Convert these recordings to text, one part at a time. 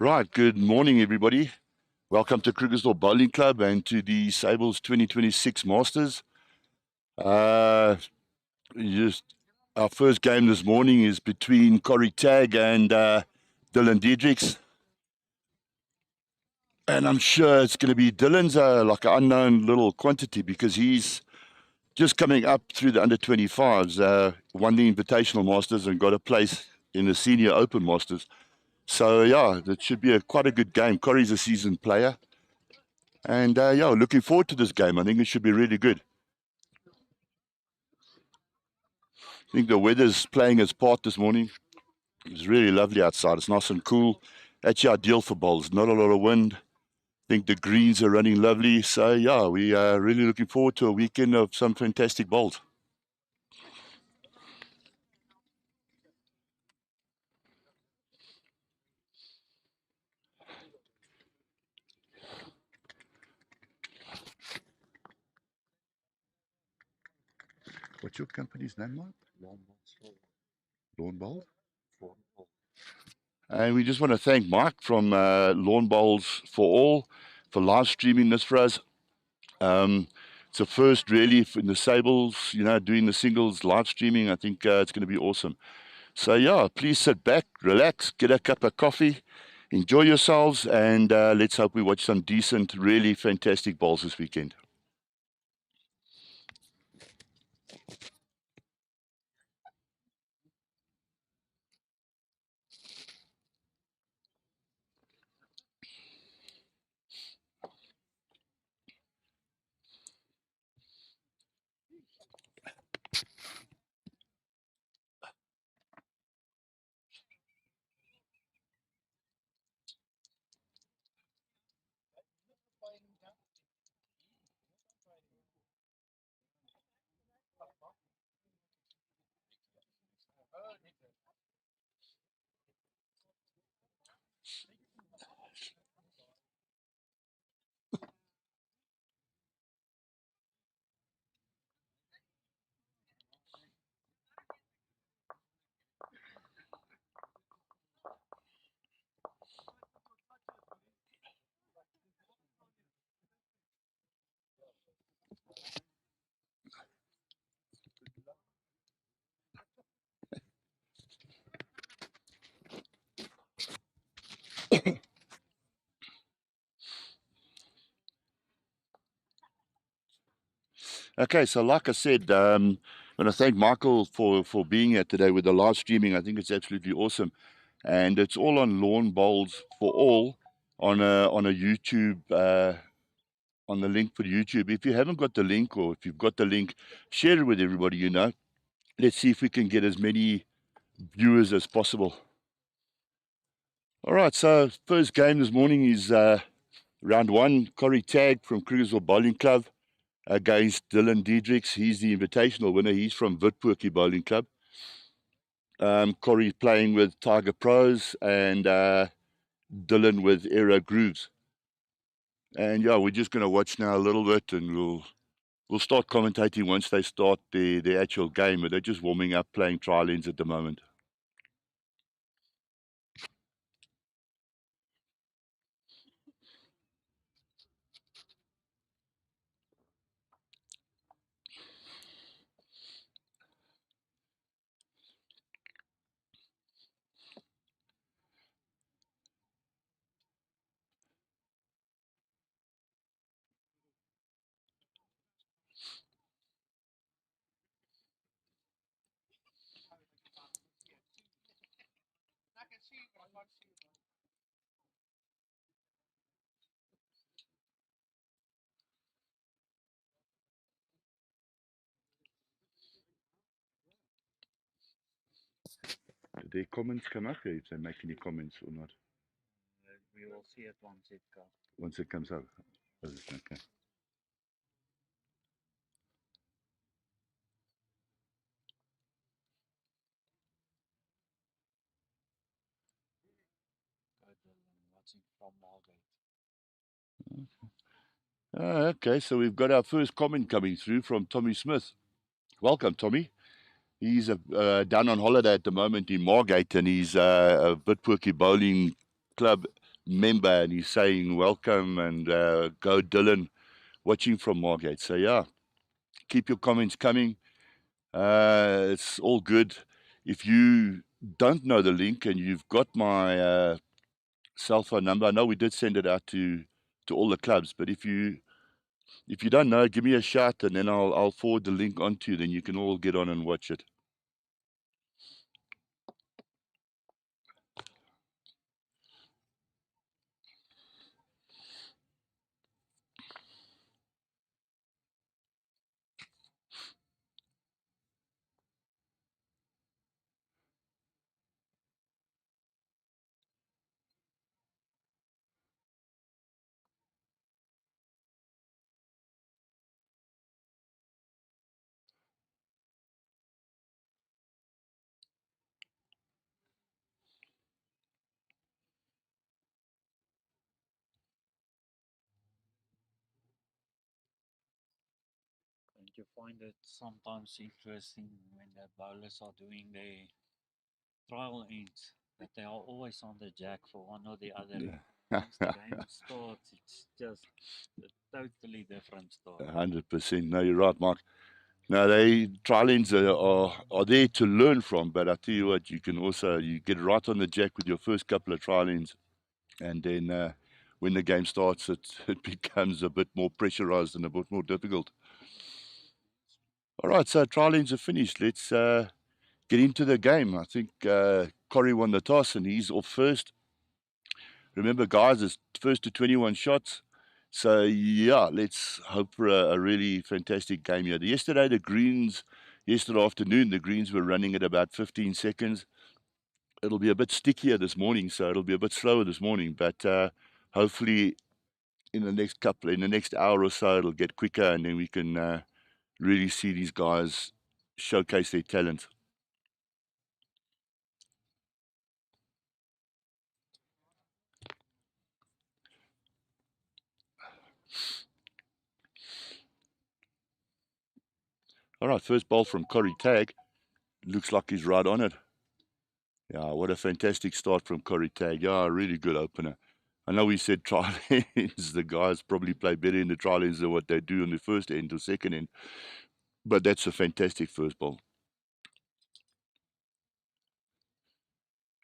Right, good morning, everybody. Welcome to Krugersdorp Bowling Club and to the Sables 2026 Masters. Uh, just our first game this morning is between Corrie Tagg and Diedericks. And I'm sure it's going to be Dylan's like an unknown little quantity because he's just coming up through the under 25s, won the Invitational Masters and got a place in the Senior Open Masters. So, yeah, that should be quite a good game. Corrie's a seasoned player. And yeah, looking forward to this game. I think it should be really good. I think the weather's playing its part this morning. It's really lovely outside. It's nice and cool. Actually ideal for bowls. Not a lot of wind. I think the greens are running lovely. So yeah, we are really looking forward to a weekend of some fantastic bowls. What's your company's name, Mark? Lawn Bowls. And we just want to thank Mike from Lawn Bowls for All for live streaming this for us. It's a first really in the Sables, doing the singles live streaming. I think it's going to be awesome. So yeah, please sit back, relax, get a cup of coffee, enjoy yourselves, and let's hope we watch some decent, really fantastic bowls this weekend. Okay, so like I said, I want to thank Michael for being here today with the live streaming. I think it's absolutely awesome, and it's all on Lawn Bowls for All on a YouTube. On the link for YouTube. If you haven't got the link, or if you've got the link, share it with everybody you know. Let's see if we can get as many viewers as possible. All right, so first game this morning is round one. Corrie Tagg from Krugersdorp Bowling Club against Dylan Diedericks. He's the invitational winner. He's from Witpoortjie Bowling Club. Corrie playing with Tiger Pros and Dylan with Aero Grooves. And yeah, we're just going to watch now a little bit, and we'll start commentating once they start the actual game. But they're just warming up, playing trial ends at the moment. Did their comments come up here, if they make any comments or not? We will see it Once it comes up. Okay. watching from Margate. Okay, so we've got our first comment coming through from Tommy Smith. Welcome, Tommy. He's down on holiday at the moment in Margate, and he's a Witpoortjie Bowling Club member, and he's saying welcome and go Dylan, watching from Margate. So yeah, keep your comments coming. It's all good. If you don't know the link and you've got my cell phone number, I know we did send it out to all the clubs, but if you don't know, give me a shout and then I'll forward the link on to you. Then you can all get on and watch it. And you find it sometimes interesting when the bowlers are doing their trial ends that they are always on the jack for one or the other. Once the game starts, it's just a totally different story. 100%. No, you're right, Mark. No, they trial ends are there to learn from, but I tell you what, you can also you get right on the jack with your first couple of trial ends, and then when the game starts, it becomes a bit more pressurized and a bit more difficult. All right, so trial ends are finished. Let's get into the game. I think Corrie won the toss, and he's off first. Remember, guys, it's first to 21 shots. So, yeah, let's hope for a really fantastic game here. Yesterday afternoon, the greens were running at about 15 seconds. It'll be a bit stickier this morning, so it'll be a bit slower this morning. But hopefully, in the next hour or so, it'll get quicker, and then we can really see these guys showcase their talent. All right, first ball from Corrie Tagg. Looks like he's right on it. Yeah, what a fantastic start from Corrie Tagg. Yeah, a really good opener. I know we said trial ends, the guys probably play better in the trial ends than what they do in the first end or second end, but that's a fantastic first ball.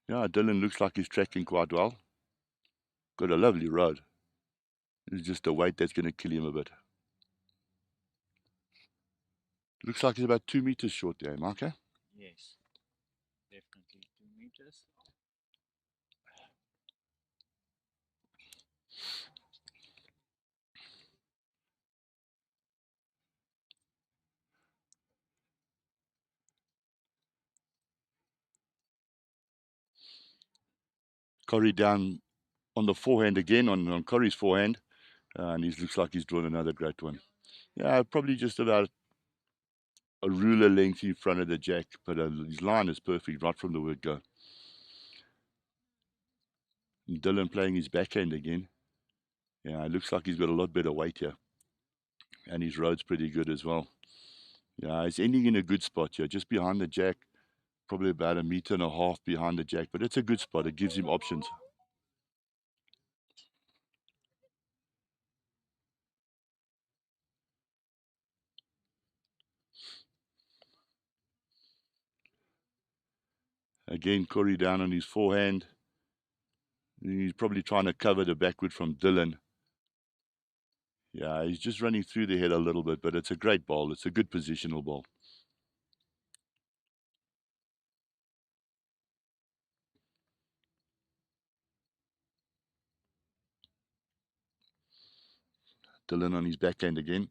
Yeah, Dylan looks like he's tracking quite well. Got a lovely road. It's just the weight that's going to kill him a bit. Looks like he's about 2 meters short there, Mark. Eh? Yes, definitely 2 meters. Corrie down on the forehand again, on Corrie's forehand, and he looks like he's drawn another great one. Yeah, probably just about a ruler length in front of the jack, but his line is perfect right from the word go. And Dylan playing his backhand again. Yeah, it looks like he's got a lot better weight here, and his road's pretty good as well. Yeah, he's ending in a good spot here, just behind the jack, probably about 1.5 meters behind the jack, but it's a good spot. It gives him options. Again, Corey down on his forehand. He's probably trying to cover the backward from Dylan. Yeah, he's just running through the head a little bit, but it's a great ball. It's a good positional ball. Dylan on his backhand again.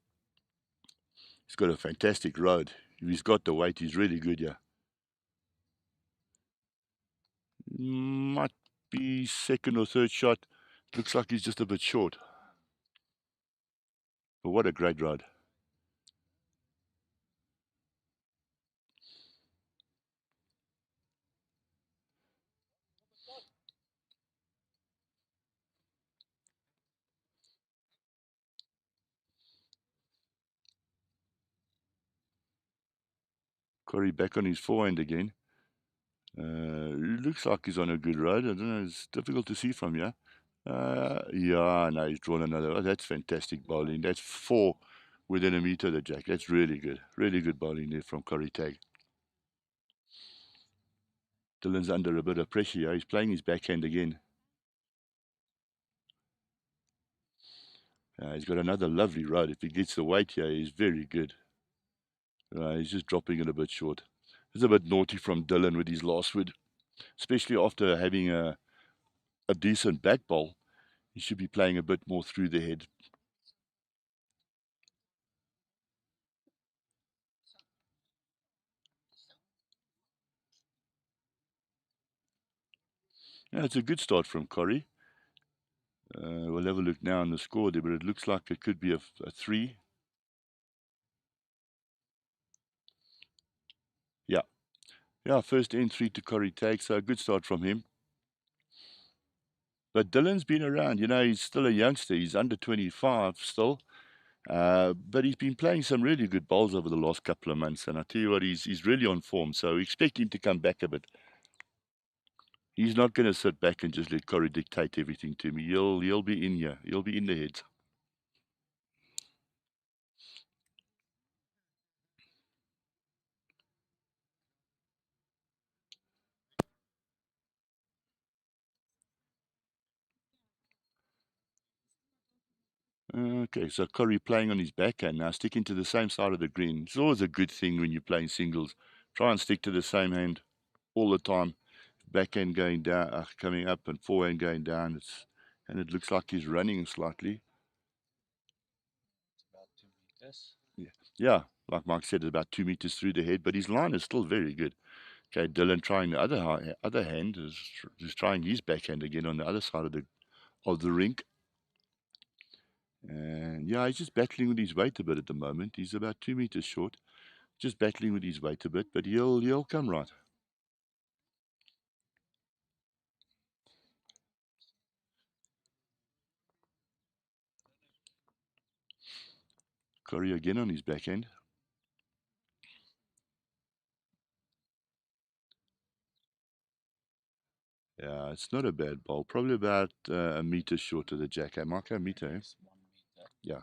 He's got a fantastic road. If he's got the weight, he's really good here. Might be second or third shot. Looks like he's just a bit short. But what a great ride. Corey back on his forehand again. Looks like he's on a good road. I don't know. It's difficult to see from here. Yeah, no, he's drawn another. Oh, that's fantastic bowling. That's 4 within a meter, the jack. That's really good. Really good bowling there from Corrie Tagg. Dylan's under a bit of pressure here. He's playing his backhand again. He's got another lovely rod. If he gets the weight here, he's very good. He's just dropping it a bit short. It's a bit naughty from Dylan with his last wood, especially after having a decent back bowl. He should be playing a bit more through the head. Yeah, it's a good start from Corrie. We'll have a look now on the score there, but it looks like it could be a 3. Yeah. Yeah, first end 3 to Corrie Tagg, so a good start from him. But Dylan's been around. He's still a youngster. He's under 25 still. But he's been playing some really good bowls over the last couple of months, and I tell you what, he's really on form. So expect him to come back a bit. He's not going to sit back and just let Corrie dictate everything to me. He'll be in here. He'll be in the heads. Okay, so Corrie playing on his backhand now, sticking to the same side of the green. It's always a good thing when you're playing singles. Try and stick to the same hand all the time. Backhand going down, coming up, and forehand going down. And it looks like he's running slightly. It's about 2 meters. Yeah, like Mark said, it's about 2 meters through the head, but his line is still very good. Okay, Dylan trying the other hand is trying his backhand again on the other side of the rink. And yeah, he's just battling with his weight a bit at the moment. He's about 2 meters short, just battling with his weight a bit, but he'll come right. Corrie again on his backhand. Yeah, it's not a bad bowl. Probably about a meter short of the jack. Hey, Mark, a meter, eh? It's 1 meter. Yeah.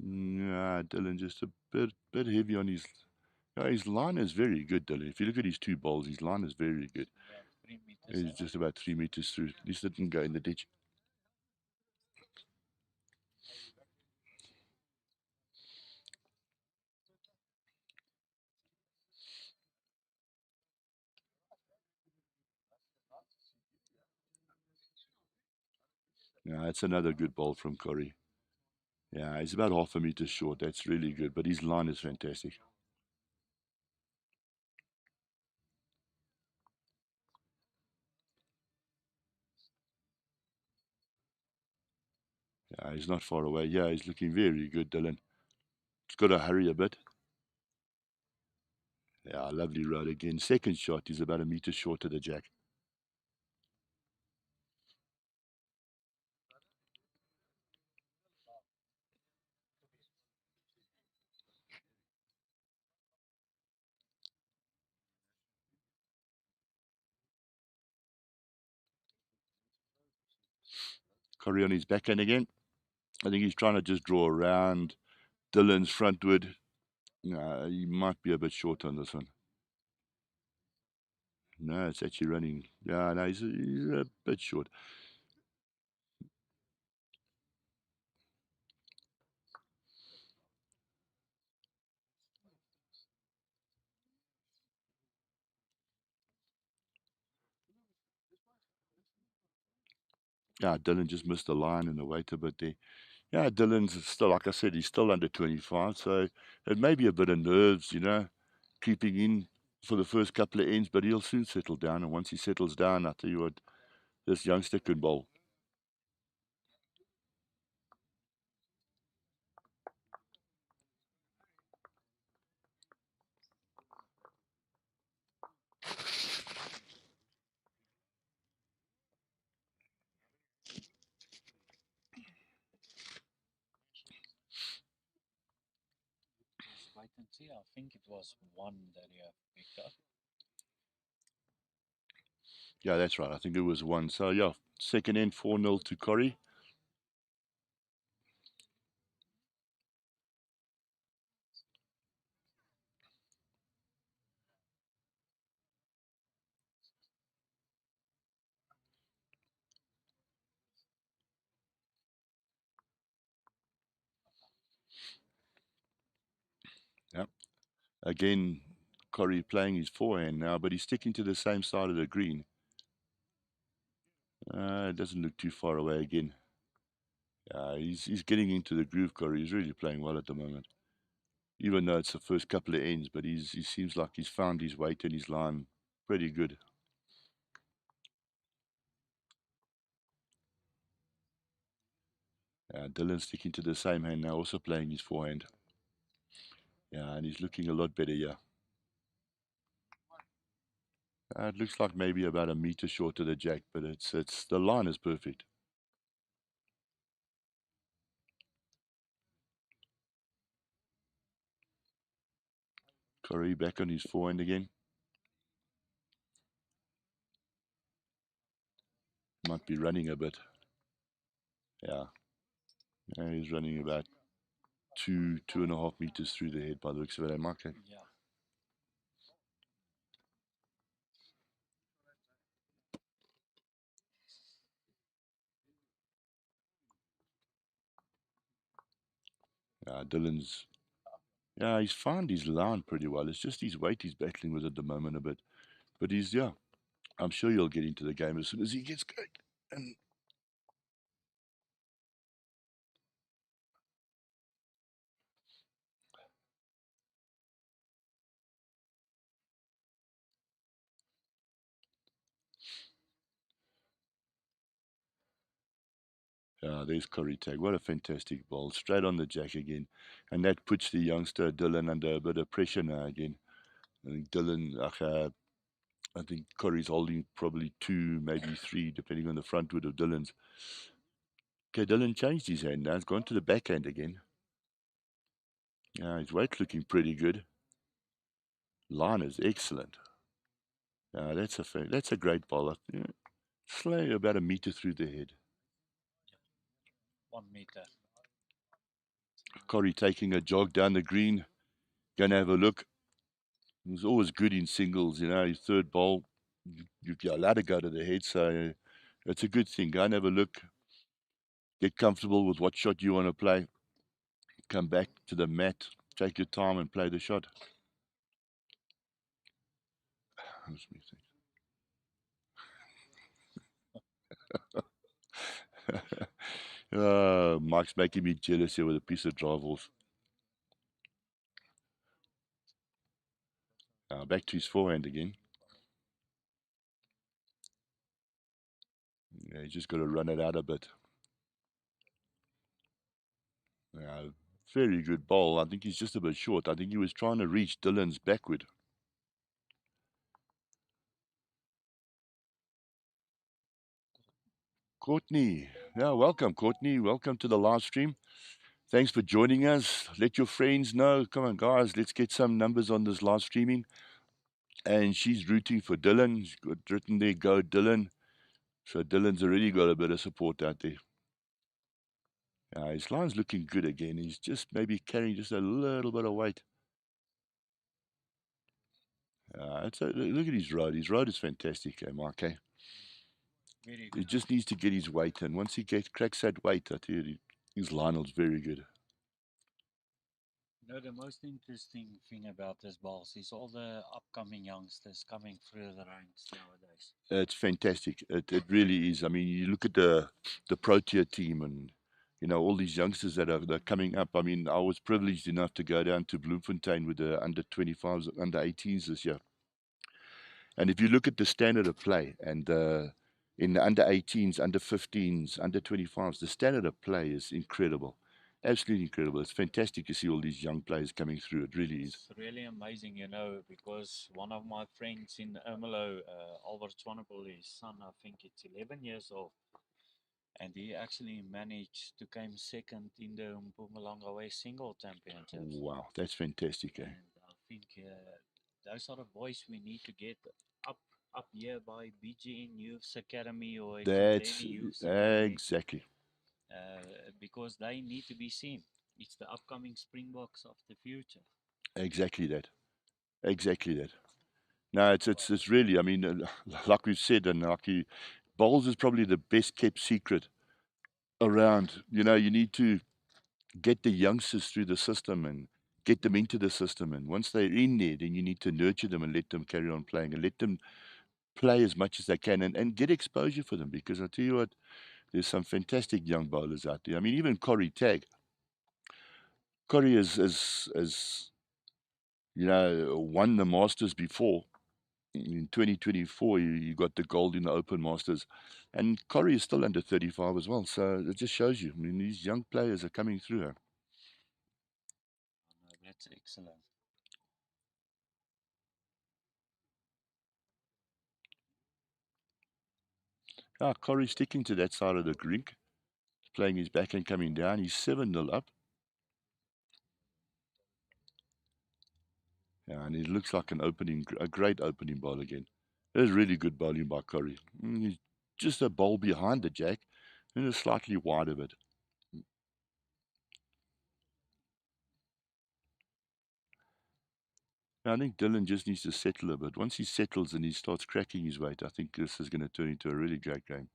Yeah, Dylan just a bit heavy on his. Yeah, his line is very good, Dylan. If you look at his 2 bowls, his line is very good. About 3 meters. He's just about 3 meters through. At least it didn't go in the ditch. Yeah, that's another good bowl from Corrie. Yeah, he's about half a meter short. That's really good, but his line is fantastic. Yeah, he's not far away. Yeah, he's looking very good, Dylan. He's got to hurry a bit. Yeah, lovely road again. Second shot, he's about a meter short of the jack. Corrie on his backhand again. I think he's trying to just draw around Dylan's front wood. He might be a bit short on this one. No, it's actually running. Yeah, no, he's a bit short. Yeah, Dylan just missed the line and the weight a bit there. Yeah, Dylan's still, like I said, he's still under 25, so it may be a bit of nerves, creeping in for the first couple of ends, but he'll soon settle down. And once he settles down, I tell you what, this youngster can bowl. wait and see. I think it was one that you have picked up. Yeah, that's right. I think it was one. So, yeah, second end 4-0 to Corrie. Yeah. Again, Corrie playing his forehand now, but he's sticking to the same side of the green. It doesn't look too far away again. He's getting into the groove, Corrie. He's really playing well at the moment. Even though it's the first couple of ends, but he seems like he's found his weight and his line pretty good. Dylan's sticking to the same hand now, also playing his forehand. Yeah, and he's looking a lot better, yeah. It looks like maybe about a meter short of the jack, but it's the line is perfect. Corrie back on his forehand again. Might be running a bit. Yeah. He's running about 2.5 meters through the head by the looks of it, Mark. Yeah. Dylan's, he's found his line pretty well. It's just his weight he's battling with at the moment a bit. But I'm sure he'll get into the game as soon as he gets going. And there's Corrie Tagg. What a fantastic ball. Straight on the jack again. And that puts the youngster Dylan under a bit of pressure now again. I think I think Corrie's holding probably 2, maybe 3, depending on the front wood of Dylan's. Okay, Dylan changed his hand now. He's gone to the backhand again. His weight's looking pretty good. Line is excellent. That's a great ball. Yeah, slay about a meter through the head. 1 meter. Corrie taking a jog down the green. Going to have a look. He's always good in singles, his third ball, you're allowed to go to the head, so it's a good thing. Go and have a look. Get comfortable with what shot you want to play. Come back to the mat. Take your time and play the shot. Mike's making me jealous here with a piece of drive off. Back to his forehand again. Yeah, he's just got to run it out a bit. Very good ball. I think he's just a bit short. I think he was trying to reach Dylan's backward. Courtney. Yeah, welcome, Courtney. Welcome to the live stream. Thanks for joining us. Let your friends know. Come on, guys. Let's get some numbers on this live streaming. And she's rooting for Dylan. She's got written there, go Dylan. So Dylan's already got a bit of support out there. His line's looking good again. He's just maybe carrying just a little bit of weight. Look at his road. His road is fantastic, Mark. Very He good. just needs to get his weight in. Once he cracks that weight, I tell you, his line is very good. The most interesting thing about this balls is all the upcoming youngsters coming through the ranks nowadays. It's fantastic. It really is. I mean, you look at the Protea team and all these youngsters that are coming up. I mean, I was privileged enough to go down to Bloemfontein with the under 25s, under 18s this year. And if you look at the standard of play and in the under 18s, under 15s, under 25s, the standard of play is incredible. Absolutely incredible. It's fantastic to see all these young players coming through. It really is. It's really amazing, because one of my friends in Ermelo, Albert Swanepoel, his son, I think it's 11 years old. and he actually managed to come second in the Mpumalanga West Single Championships. Wow, that's fantastic, eh? And I think those are the boys we need to get up here by BGN Youth Academy or That's Ekurhuleni Youth Academy, exactly, because they need to be seen. It's the upcoming Springboks of the future. exactly that, exactly that. No, it's really. I mean, like we've said, and like bowls is probably the best kept secret around. You know, you need to get the youngsters through the system and get them into the system. And once they're in there, then you need to nurture them and let them carry on playing and let them play as much as they can and get exposure for them. Because I tell you what, there's some fantastic young bowlers out there. I mean, even Corrie Tagg. Corrie is you know, won the Masters before. In 2024, you got the gold in the Open Masters. And Corrie is still under 35 as well. So it just shows you. I mean, these young players are coming through her. No, that's excellent. Ah, Corrie sticking to that side of the rink, playing his backhand coming down. He's 7-0 up. Yeah, and he looks like a great opening ball again. There's really good bowling by Corrie. He's just a bowl behind the jack and a slightly wide of it. I think Dylan just needs to settle a bit. Once he settles and he starts cracking his weight, I think this is going to turn into a really great game.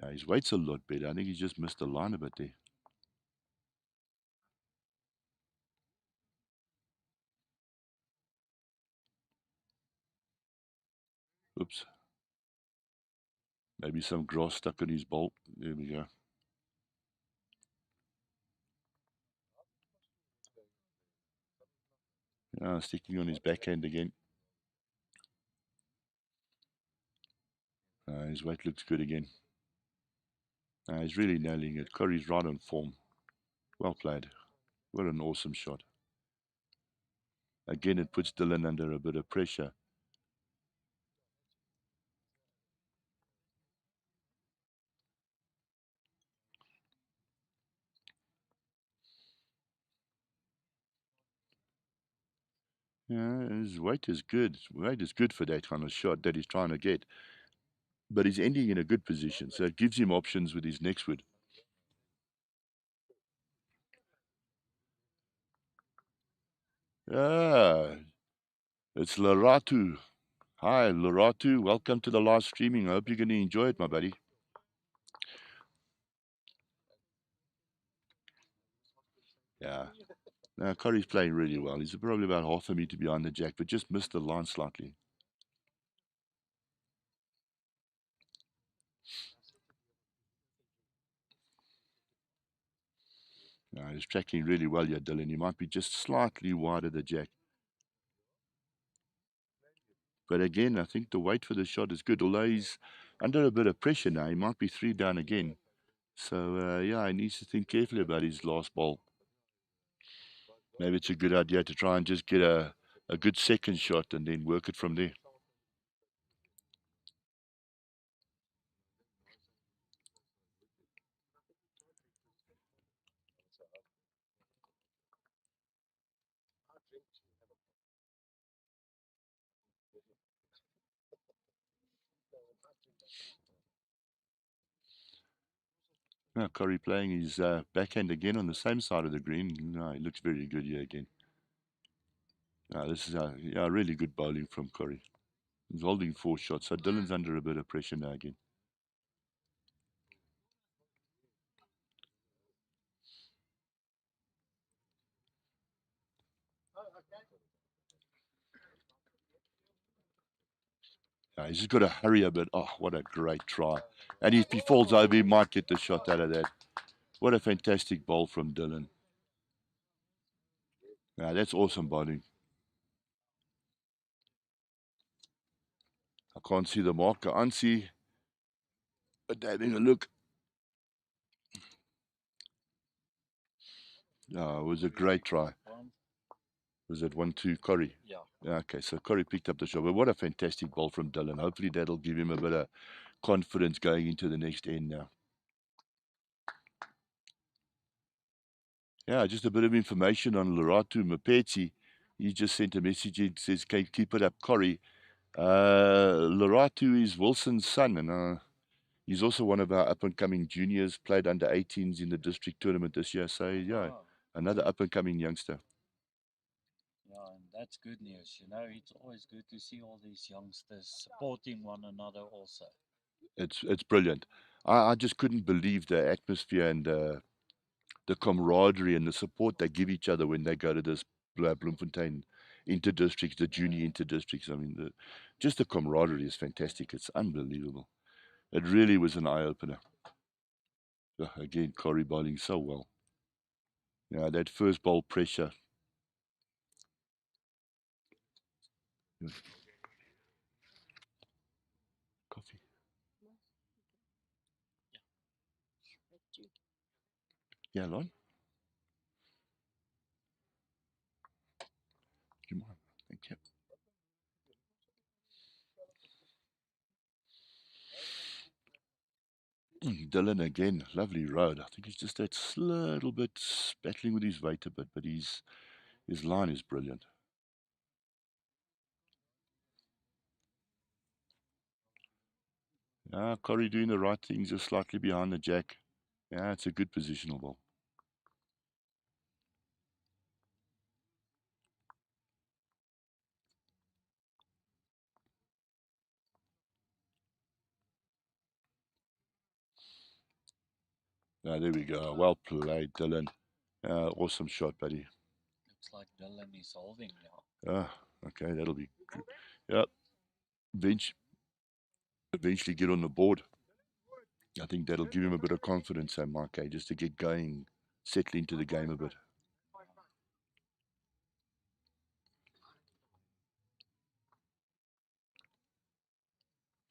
Yeah, his weight's a lot better. I think he's just missed the line a bit there. Oops. Maybe some grass stuck in his bowl. There we go. Sticking on his backhand again. His weight looks good again. He's really nailing it. Corrie's right on form. Well played. What an awesome shot. Again, it puts Dylan under a bit of pressure. Yeah, his weight is good. Weight is good for that kind of shot that he's trying to get. But he's ending in a good position, so it gives him options with his next wood. Ah, it's Laratu. Hi, Laratu. Welcome to the live streaming. I hope you're going to enjoy it, my buddy. Yeah. Now, Corey's playing really well. He's probably about half a meter behind the jack, but just missed the line slightly. He's tracking really well here, Dylan. He might be just slightly wide of the jack. But again, I think the weight for the shot is good. Although he's under a bit of pressure now, he might be 3 down again. So, yeah, he needs to think carefully about his last ball. Maybe it's a good idea to try and just get a good second shot and then work it from there. Now, Corey playing his backhand again on the same side of the green. No, he looks very good here again. This is yeah, really good bowling from Corey. He's holding 4 shots, so Dylan's under a bit of pressure now again. He's just got to hurry a bit. Oh, what a great try. And if he falls over, he might get the shot out of that. What a fantastic bowl from Dylan. That's awesome bowling. I can't see the marker. Ansi, but having a look. It was a great try. Was it 1-2 Corrie? Yeah. Okay, so Corrie picked up the shot. But what a fantastic ball from Dylan. Hopefully that'll give him a bit of confidence going into the next end now. Yeah, just a bit of information on Loratu Mapetsi. He just sent a message in, says, keep it up, Corrie. Loratu is Wilson's son, and he's also one of our up-and-coming juniors, played under 18s in the district tournament this year. So, yeah, Oh, another up-and-coming youngster. yeah, and that's good news. You know, it's always good to see all these youngsters supporting one another also. It's brilliant. I just couldn't believe the atmosphere and the camaraderie and the support they give each other when they go to this Bloemfontein inter-districts, the junior inter-districts. I mean, just the camaraderie is fantastic. It's unbelievable. It really was an eye-opener. Again, Corrie bowling so well. Yeah, that first bowl pressure. Coffee. Yeah, Lon? You mind? Thank you. Dylan again, lovely road. I think he's just that little bit battling with his weight a bit, but his line is brilliant. Yeah, Corrie doing the right thing, just slightly behind the jack. Yeah, it's a good positional ball. Yeah, there we go. Well played, Dylan. Awesome shot, buddy. Looks like Dylan is holding now. Ah, okay, that'll be good. Yep, eventually get on the board. I think that'll give him a bit of confidence, Mark, just to get going, settle into the game a bit.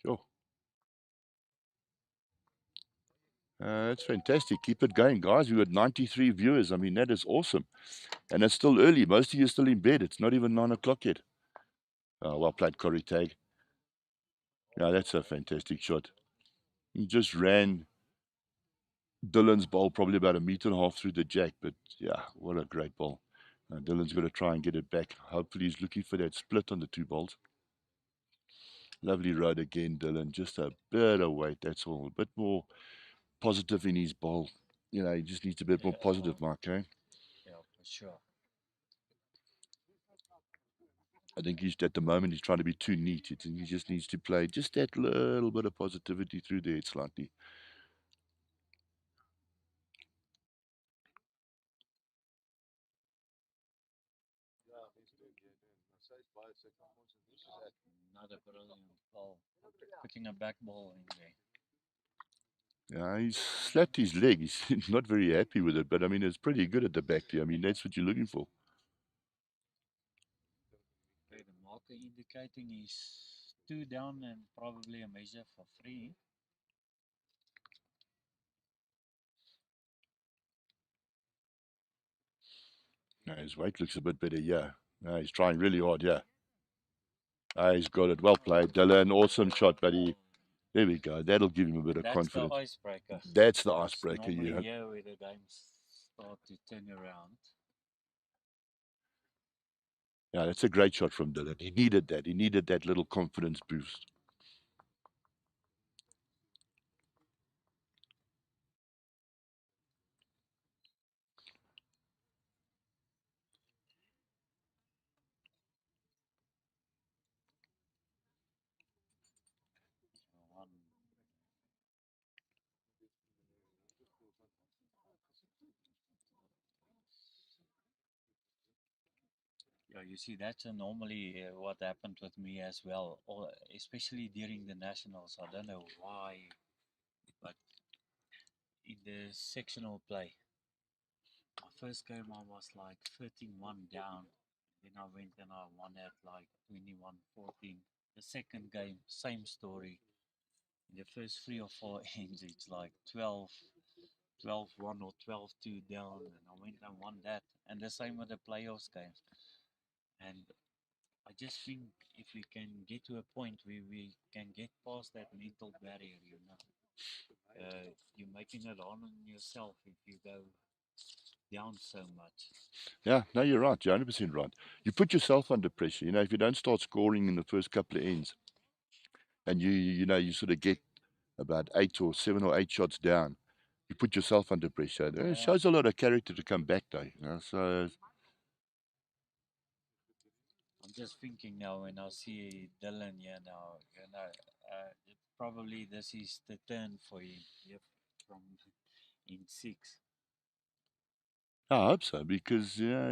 Sure. That's fantastic. Keep it going, guys. We got 93 viewers. I mean, that is awesome. And it's still early. Most of you are still in bed. It's not even 9 o'clock yet. Well played, Corrie Tagg. Yeah, that's a fantastic shot. He just ran Dylan's ball probably about a meter and a half through the jack. But yeah, what a great ball. Dylan's got to try and get it back. Hopefully, he's looking for that split on the two balls. Lovely rod again, Dylan. Just a bit of weight. That's all. A bit more positive in his ball. You know, he just needs a bit more positive, Mark. Eh? Yeah, for sure. I think he's at the moment he's trying to be too neat. He just needs to play just that little bit of positivity through there slightly. Another brilliant ball. Putting a back ball in there. Yeah, he's slapped his leg. He's not very happy with it, but I mean, it's pretty good at the back there. I mean, that's what you're looking for. Okay, the marker indicating he's 2 down and probably a measure for 3. Yeah, his weight looks a bit better. Yeah, he's trying really hard. Yeah, he's got it. Well played, Dylan. Awesome shot, buddy. There we go. That'll give him a bit of That's the confidence. icebreaker. That's the It's icebreaker. normally Yeah, here where the games start to turn around. yeah, that's a great shot from Dylan. He needed that. He needed that little confidence boost. One. Yeah, you see, that's normally what happened with me as well, or especially during the nationals. I don't know why, but in the sectional play, my first game I was like 13-1 down. Then I went and I won at like 21-14. The second game, same story. In the first 3 or 4 ends, it's like 12-1 or 12-2 down, and I went and won that. And the same with the playoffs games. And I just think if we can get to a point where we can get past that mental barrier, you're making it on yourself if you go down so much. Yeah, no, you're right. You're 100% right. You put yourself under pressure. You know, if you don't start scoring in the first couple of ends, and you know, you sort of get about 7 or 8 shots down, you put yourself under pressure. It Yeah. shows a lot of character to come back, though. You know, so I'm just thinking now when I see Dylan here now, probably this is the turn for him. Yep, from in 6. I hope so because yeah,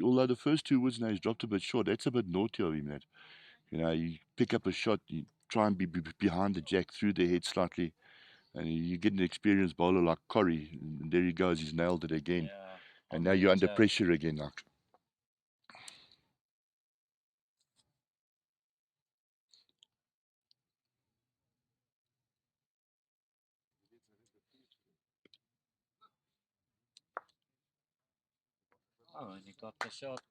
although the first 2 woods now he's dropped a bit short, that's a bit naughty of him. That you know, you pick up a shot, you try and be behind the jack through the head slightly, and you get an experienced bowler like Corrie, and there he goes, he's nailed it again. Yeah, And on now the you're under jack. pressure again, like. Oh, and he got the shot.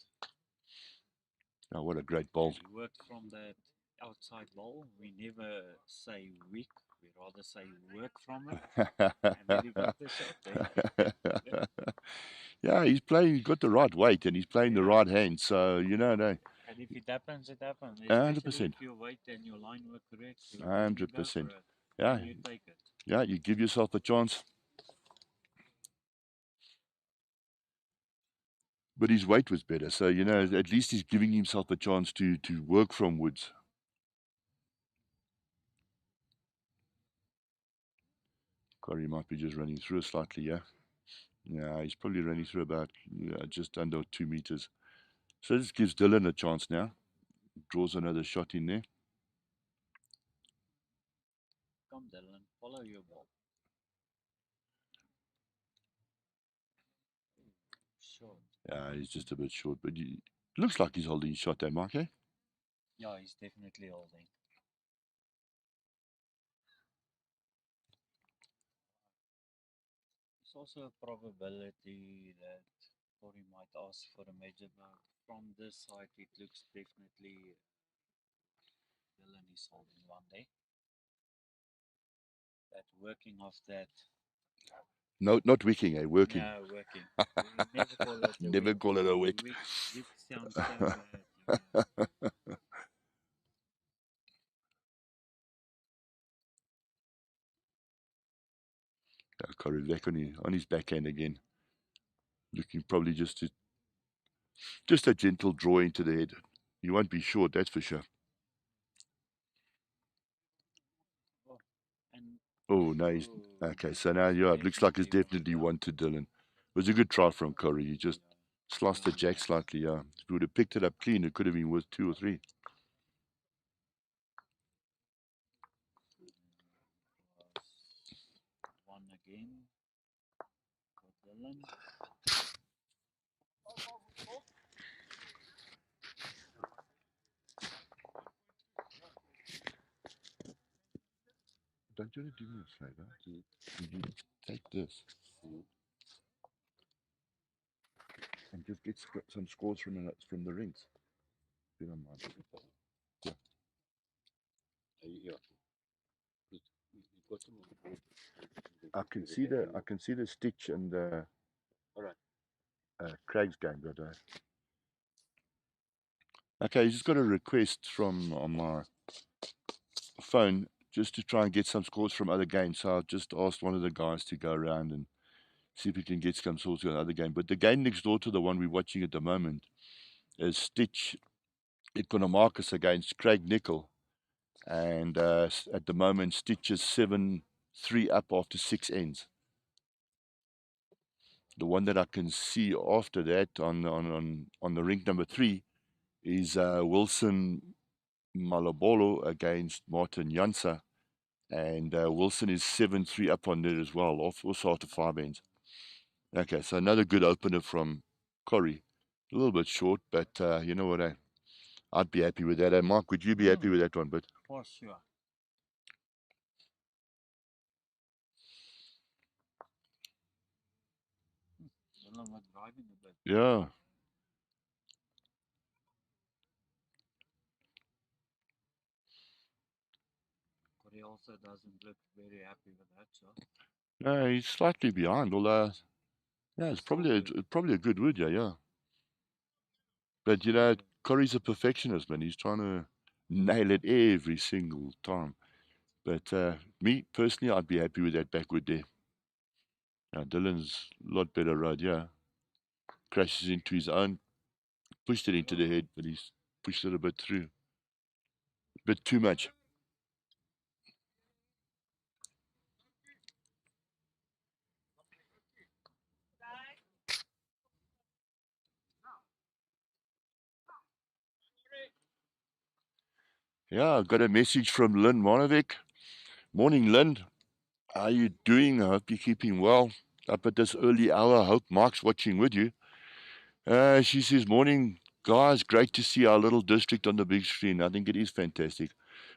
Oh, what a great bowl. He worked from that outside ball. We never say weak, we rather say work from it. And then he got the shot there. Yeah, he's playing, he's got the right weight and he's playing the Yeah. right hand. So, you know, no, And if it happens, it happens. Especially 100%. if your weight and your line were correct, then you go for 100%. it. Yeah, Then you take it. yeah, you give yourself a chance. But his weight was better. So, you know, at least he's giving himself a chance to work from woods. Corey might be just running through slightly, yeah. Yeah, he's probably running through about just under 2 meters. So this gives Dylan a chance now. Draws another shot in there. Come, Dylan, follow your ball. Sure. Yeah, he's just a bit short, but he looks like he's holding his shot there, Mark, eh? Yeah, he's definitely holding. There's also a probability that Corey might ask for a major, but from this side, it looks definitely Dylan is holding one day. That working off that. No, not wicking, eh? Working. No, working. We never call it a Never wick. call it a wick. Wick sounds so bad. Yeah. Corey back on his backhand again. Looking probably just a gentle draw into the head. You won't be short, that's for sure. Oh, and Oh, no. Okay, so now, yeah, it looks like it's definitely one to Dylan. It was a good try from Corey. He just sliced the jack slightly, yeah. If he would have picked it up clean, it could have been worth 2 or 3. one again for Dylan. Don't you want to do me a favor? Could you take this and just get some scores from the rings? If you don't mind. Yeah. I can see the Stitch and Craig's game, but okay, he's just got a request from on my phone just to try and get some scores from other games. So I just asked one of the guys to go around and see if we can get some scores on other game. But the game next door to the one we're watching at the moment is Stitch Economicus against Craig Nickel. And at the moment, Stitch is 7-3 up after 6 ends. The one that I can see after that on the ring number 3 is Wilson Malabolo against Martin Jansa. And Wilson is 7-3 up on there as well, also after 5 ends. Okay, so another good opener from Corrie. A little bit short, but you know what? I'd be happy with that. Mark, would you be happy with that one? But For sure. Dylan was driving a bit. yeah, Corey also doesn't look very happy with that shot. no, he's slightly behind. Although, Yeah, it's Still probably good. probably a good wood, yeah, yeah. But you Still know, good. Corey's a perfectionist, man. He's trying to nail it every single time. But me personally, I'd be happy with that backwood there. Dylan's a lot better rod, yeah. Crashes into his own, pushed it into the head, but he's pushed it a bit through. A bit too much. Yeah, I've got a message from Lynn Monovic. Morning, Lynn. How are you doing? I hope you're keeping well. Up at this early hour. I hope Mark's watching with you. She says, morning, guys. Great to see our little district on the big screen. I think it is fantastic.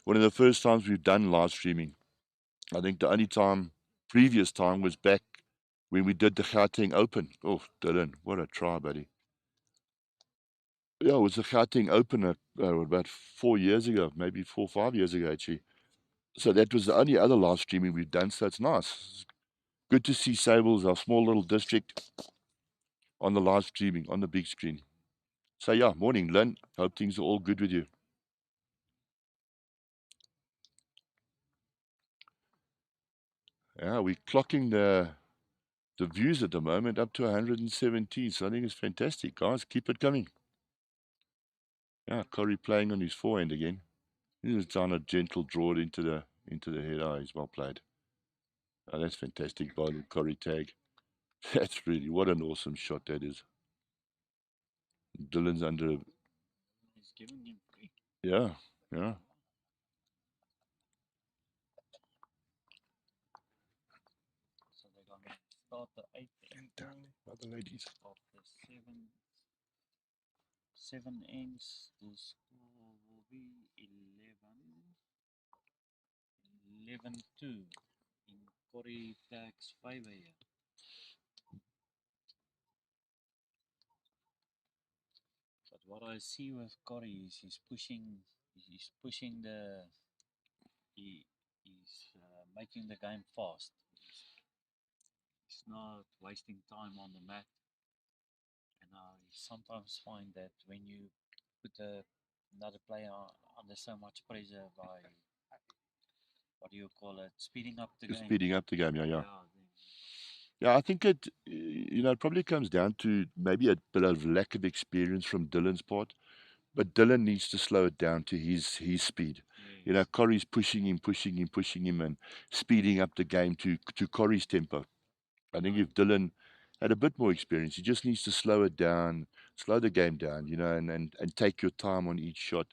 One of the first times we've done live streaming. I think the only previous time was back when we did the Gauteng Open. Oh, Dylan, what a try, buddy. Yeah, it was the Gauteng Open about 4 years ago, maybe 4 or 5 years ago, actually. So that was the only other live streaming we've done, so it's nice. Good to see Sables, our small little district, on the live streaming, on the big screen. So yeah, morning, Lynn. Hope things are all good with you. Yeah, we're clocking the views at the moment up to 117, so I think it's fantastic, guys. Keep it coming. Yeah, Corey playing on his forehand again. He was trying a gentle draw it into the head. Oh, he's well played. Oh, that's fantastic bowling, Corrie Tagg. That's really what an awesome shot that is. Dylan's under. He's giving him free. Yeah, yeah. So they're gonna start the eighth end By the ladies. of the seven ends. The score will be 11-2 in Corrie Tagg's favor here. But what I see with Corrie is he's pushing he's making the game fast. He's not wasting time on the mat. And I sometimes find that when you put another player under so much pressure by, what do you call it, speeding up the game. Speeding up the game, yeah, yeah. Yeah, Yeah, I think it probably comes down to maybe a bit of lack of experience from Dylan's part. But Dylan needs to slow it down to his speed. yes. Corey's pushing him, and speeding up the game to Corey's tempo. I think if Dylan had a bit more experience, he just needs to slow it down, slow the game down, and take your time on each shot,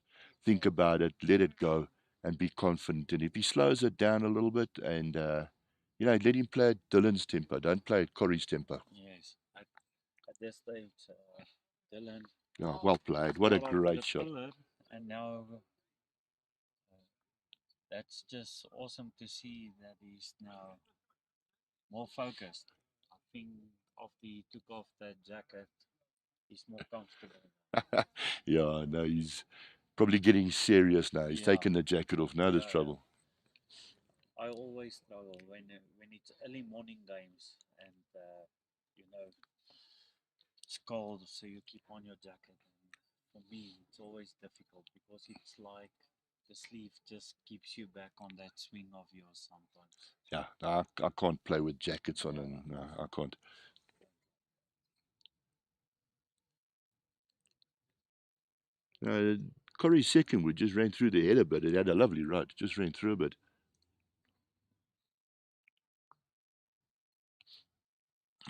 think about it, let it go, and be confident. And if he slows it down a little bit and let him play at Dylan's tempo, don't play at Corey's tempo. Yes. At this stage, Dylan Yeah, well played. What a got off great the shot. pillar, and now that's just awesome to see that he's now more focused. I think after he took off that jacket, he's more comfortable. Yeah, no, he's probably getting serious now. He's Yeah, taking the jacket off. Now there's yeah, yeah. trouble. I always struggle when it's early morning games and it's cold, so you keep on your jacket. And for me, it's always difficult because it's like the sleeve just keeps you back on that swing of yours sometimes. Yeah, no, I can't play with jackets on, Yeah, and no, I can't. Uh, Corey's second wood just ran through the header, but it had a lovely rod. Just ran through a bit.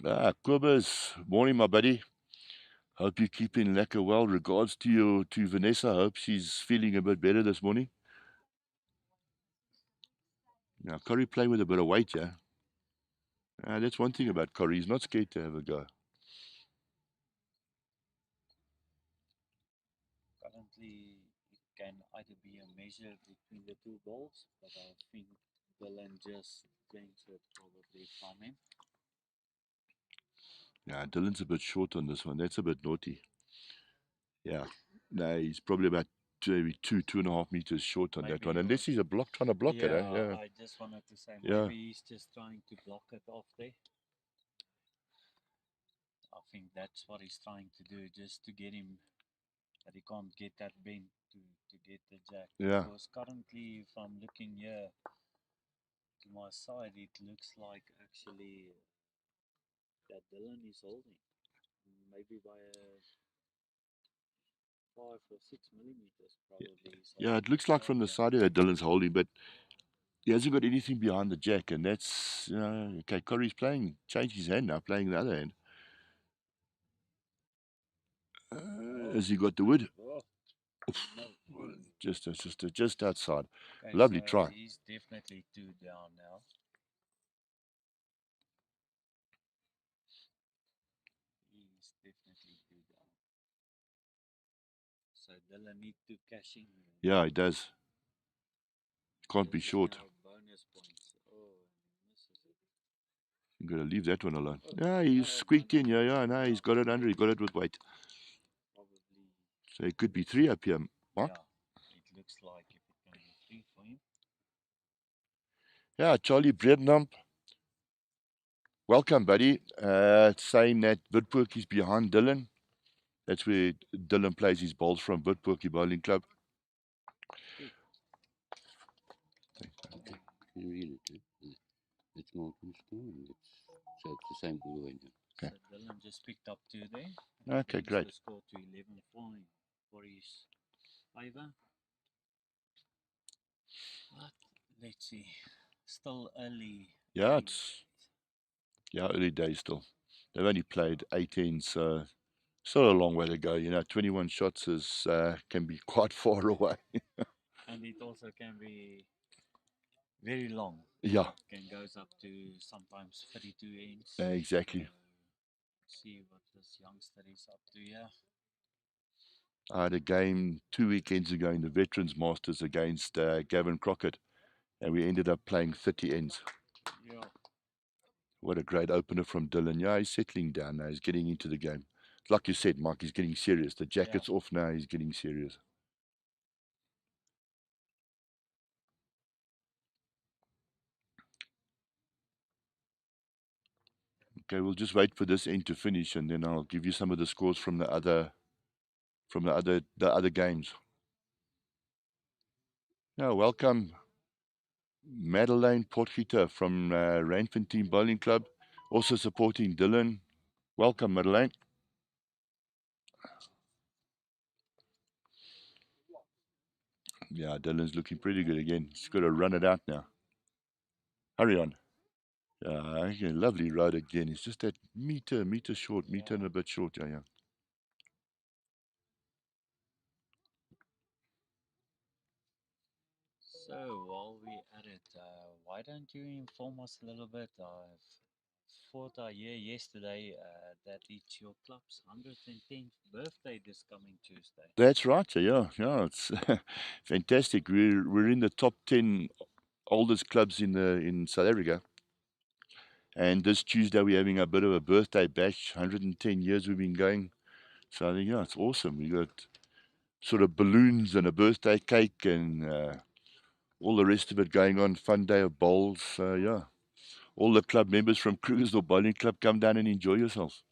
Kobus, morning, my buddy. Hope you're keeping lekker well. Regards to Vanessa. Hope she's feeling a bit better this morning. Now, Corey playing with a bit of weight, yeah. That's one thing about Corey. He's not scared to have a go. currently it can either be a measure between the two balls, but I think Dylan just changed it probably from him. Yeah, Dylan's a bit short on this one. That's a bit naughty. Yeah. No, he's probably about maybe 2.5 meters short on that Maybe one. he Unless was. he's a block trying to block it, eh? Yeah, Yeah. I just wanted to say Yeah. maybe he's just trying to block it off there. I think that's what he's trying to do, just to get him that he can't get that bend to get the jack. Yeah. Because currently, if I'm looking here to my side, it looks like actually that Dylan is holding, maybe by a 5 or 6 millimeters probably. So Yeah, it looks like from the yeah, side of that Dylan's holding, but he hasn't got anything behind the jack, and that's okay. Corrie's playing, changed his hand now, playing the other hand. Has he got the wood? oh, no. Just outside. Okay, so Lovely try. he's definitely 2 down now. He's definitely 2 down. So Dylan need to cash in. Yeah, he does. Can't be This is short. now bonus points. Oh, and he misses it. I'm gonna leave that one alone. Oh, Yeah, he's no, squeaked in. Yeah, no, he's got it under. He got it with weight. probably. So it could be 3 up here, Mark. Yeah, it looks like if it can be 3 for him. Yeah, Charlie Bredenamp. Welcome, buddy. Saying that Witpoortjie is behind Dylan. That's where Dylan plays his bowls from, Witpoortjie Bowling Club. Good. Okay, can you read it? It's more score, and so it's the same all the way now. So Dylan just picked up 2 there. Okay, Brings great. the score to 11 for his favour. But let's see. Still early. Yeah, early it's days. early days still. They've only played 18, so still a long way to go. 21 shots is can be quite far away. And it also can be very long. Yeah, Can goes up to sometimes 32 ends. exactly. So see what this youngster is up to here. I had a game 2 weekends ago in the Veterans Masters against Gavin Crockett, and we ended up playing 30 ends. Yeah. What a great opener from Dylan. Yeah, he's settling down now. He's getting into the game. Like you said, Mark, he's getting serious. The jacket's off now. He's getting serious. Okay, we'll just wait for this end to finish, and then I'll give you some of the scores from the other games. Now, welcome, Madeleine Potgieter from Randfontein Bowling Club, also supporting Dylan. Welcome, Madeleine. Yeah, Dylan's looking pretty good again. He's got to run it out now. Hurry on. Yeah, okay, lovely ride again. It's just that meter short, meter and a bit short. Yeah. So while we're at it, why don't you inform us a little bit? I've thought I hear yesterday that it's your club's 110th birthday this coming Tuesday. That's right. Yeah. It's fantastic. We're in the top 10 oldest clubs in South Africa. And this Tuesday we're having a bit of a birthday bash. 110 years we've been going. So I think it's awesome. We got sort of balloons and a birthday cake and all the rest of it going on. Fun day of bowls. Yeah. All the club members from Krugersdorp Bowling Club come down and enjoy yourselves.